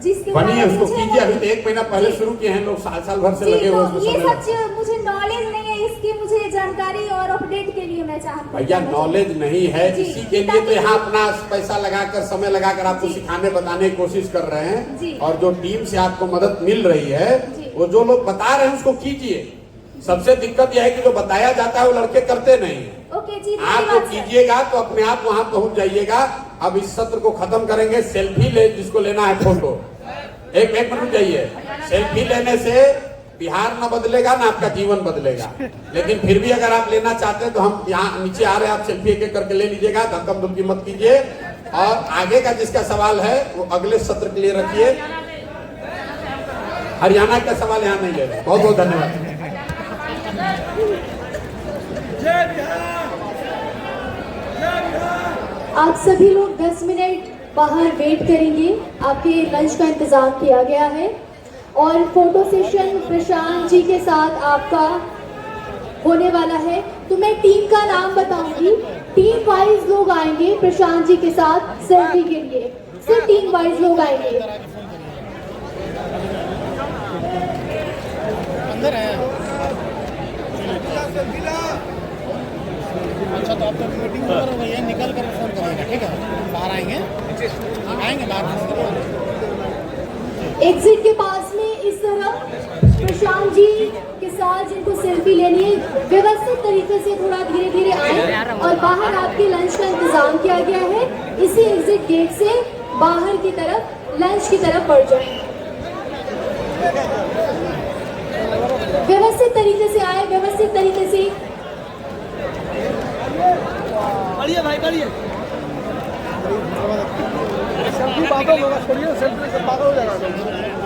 जिसके बनिए उसको कीजिए। अभी तो 1 महीना पहले शुरू किए हैं लोग, साल भर से लगे हुए तो ये सच मुझे नॉलेज नहीं है, इसकी मुझे जानकारी और अपडेट के लिए मैं चाहती हूँ। भैया नॉलेज नहीं है, इसी के लिए तो यहाँ अपना पैसा लगाकर, समय लगाकर आपको सिखाने बताने की कोशिश कर रहे हैं, और जो टीम से आपको मदद मिल रही है, वो जो लोग बता रहे हैं उसको कीजिए। सबसे दिक्कत यह है कि जो बताया जाता है वो लड़के करते नहीं है। ओके जी, आप जो कीजिएगा तो अपने आप वहां पहुंच जाइएगा। अब इस सत्र को खत्म करेंगे। सेल्फी ले, जिसको लेना है फोटो, एक मिनट जाइए। सेल्फी लेने से बिहार न बदलेगा ना आपका जीवन बदलेगा, लेकिन फिर भी अगर आप लेना चाहते हैं तो हम यहाँ नीचे आ रहे हैं, आप सेल्फी एक करके ले लीजिएगा, धक्कम धुक्की मत कीजिए। और आगे का जिसका सवाल है वो अगले सत्र के लिए रखिए। हरियाणा का सवाल यहाँ नहीं ले रहे। बहुत बहुत धन्यवाद। आप सभी लोग 10 मिनट बाहर वेट करेंगे, आपके लंच का इंतजाम किया गया है, और फोटो सेशन प्रशांत जी के साथ आपका होने वाला है। तो मैं टीम का नाम बताऊंगी, टीम वाइज लोग आएंगे प्रशांत जी के साथ सेल्फी के लिए। सिर्फ टीम वाइज लोग आएंगे। अंदर है। अच्छा, तो आपका मीटिंग ओवर हो गई है, निकल कर फोन करेंगे, ठीक है? बाहर आएंगे बाहर। एग्जिट के पास में इस तरह प्रशांत जी के साथ जिनको सेल्फी लेनी है, व्यवस्थित तरीके से थोड़ा धीरे धीरे आए, और बाहर आपके लंच का इंतजाम किया गया है। इसी एग्जिट गेट से बाहर की तरफ लंच की तरफ बढ़ जाए। व्यवस्थित तरीके से आए, व्यवस्थित तरीके से। बढ़िया भाई, बढ़िया। सेल्फी पागल होगा, छोड़िए, सेल्फी से पागल हो जाएगा।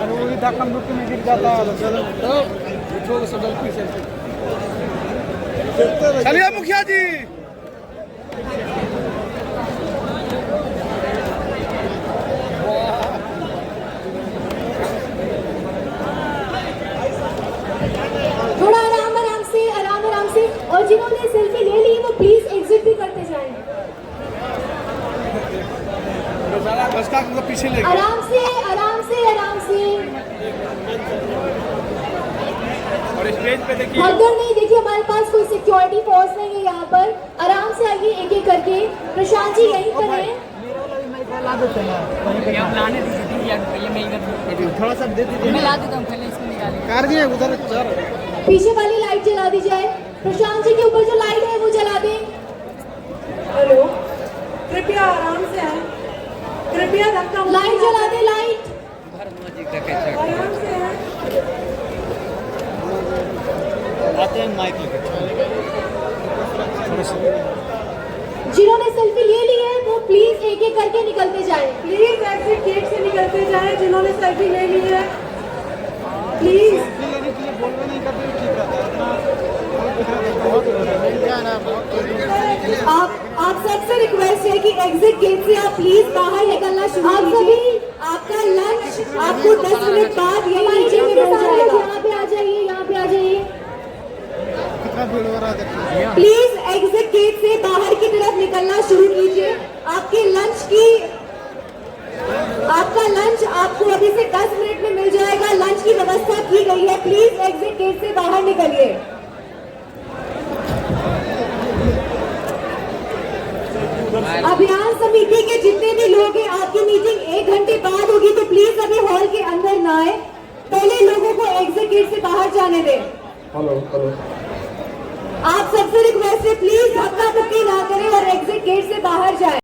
अरे वो भी धक्का मुक्की में गिर जाता है, चलिए मुखिया जी। थोड़ा आराम से, और जिन्होंने सेल्फी ले ली वो प्लीज एग्जिट भी करते जाएं। पीछे ले आराम से। और स्टेज पे देखिए, भगदड़ नहीं, देखिए हमारे पास कोई सिक्योरिटी फोर्स नहीं है यहाँ पर। आराम से आइए, एक एक करके। प्रशांत जी यहीं पर हैं। थोड़ा सा दे दीजिए, मैं ला देता हूँ, पहले इसको निकालिए। कार दिए उधर, पीछे वाली लाइट जला दी जाए। प्रशांत जी के ऊपर जो लाइट है वो जला दें। हेलो, कृपया आराम से आए, कृपया धक्का लाइट जला दे, लाइट आराम से आए। आते हैं माइक लेकर। जिन्होंने सेल्फी ले ली है वो प्लीज एक एक करके निकलते जाएं। प्लीज एग्जिट गेट से निकलते जाएं जिन्होंने सेल्फी ले ली है, प्लीज। आप सबसे रिक्वेस्ट है कि एग्जिट गेट से आप प्लीज बाहर निकलना शुरू कीजिए। आपका लंच आपको 10 मिनट बाद यही नीचे में मिल जाएगा। यहाँ पे आ जाइए, यहाँ पे आ जाइए। प्लीज एग्जिट गेट से बाहर की तरफ निकलना शुरू कीजिए। आपका लंच आपको अभी से 10 मिनट में मिल जाएगा। लंच की व्यवस्था की गई है। प्लीज एग्जिट गेट से बाहर निकलिए। अभियान समिति के जितने भी लोग हैं, आपकी मीटिंग 1 घंटे बाद होगी, तो प्लीज अभी हॉल के अंदर ना आए, पहले लोगों को एग्जिट गेट से बाहर जाने दें। आप सबसे रिक्वेस्ट है, प्लीज धक्का धक्की ना करें और एग्जिट गेट से बाहर जाएं।